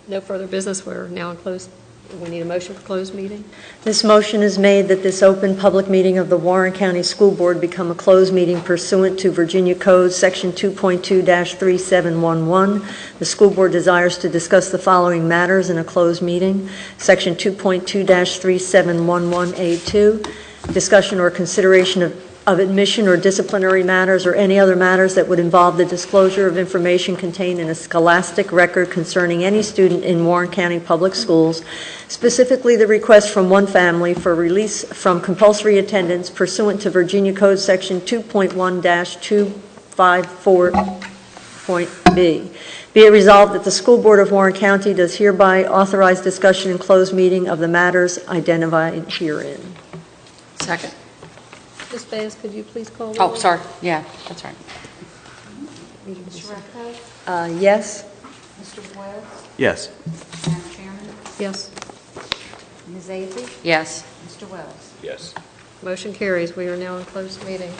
no further business. We're now in closed We need a motion for closed meeting? This motion is made that this open public meeting of the Warren County School Board become a closed meeting pursuant to Virginia Code Section 2.2-3711. The school board desires to discuss the following matters in a closed meeting. Section 2.2-3711A2, discussion or consideration of admission or disciplinary matters or any other matters that would involve the disclosure of information contained in a scholastic record concerning any student in Warren County Public Schools, specifically the request from one family for release from compulsory attendance pursuant to Virginia Code Section 2.1-254.B. Be it resolved that the School Board of Warren County does hereby authorize discussion in closed meeting of the matters identified herein. Second. Ms. Baez, could you please call the Oh, roll? sorry, yeah, that's right. Yes? Mr. Webb? Yes. Madam Chairman? Yes. Ms. Athey? Yes. Mr. Wells? Yes. Motion carries. We are now in closed meeting.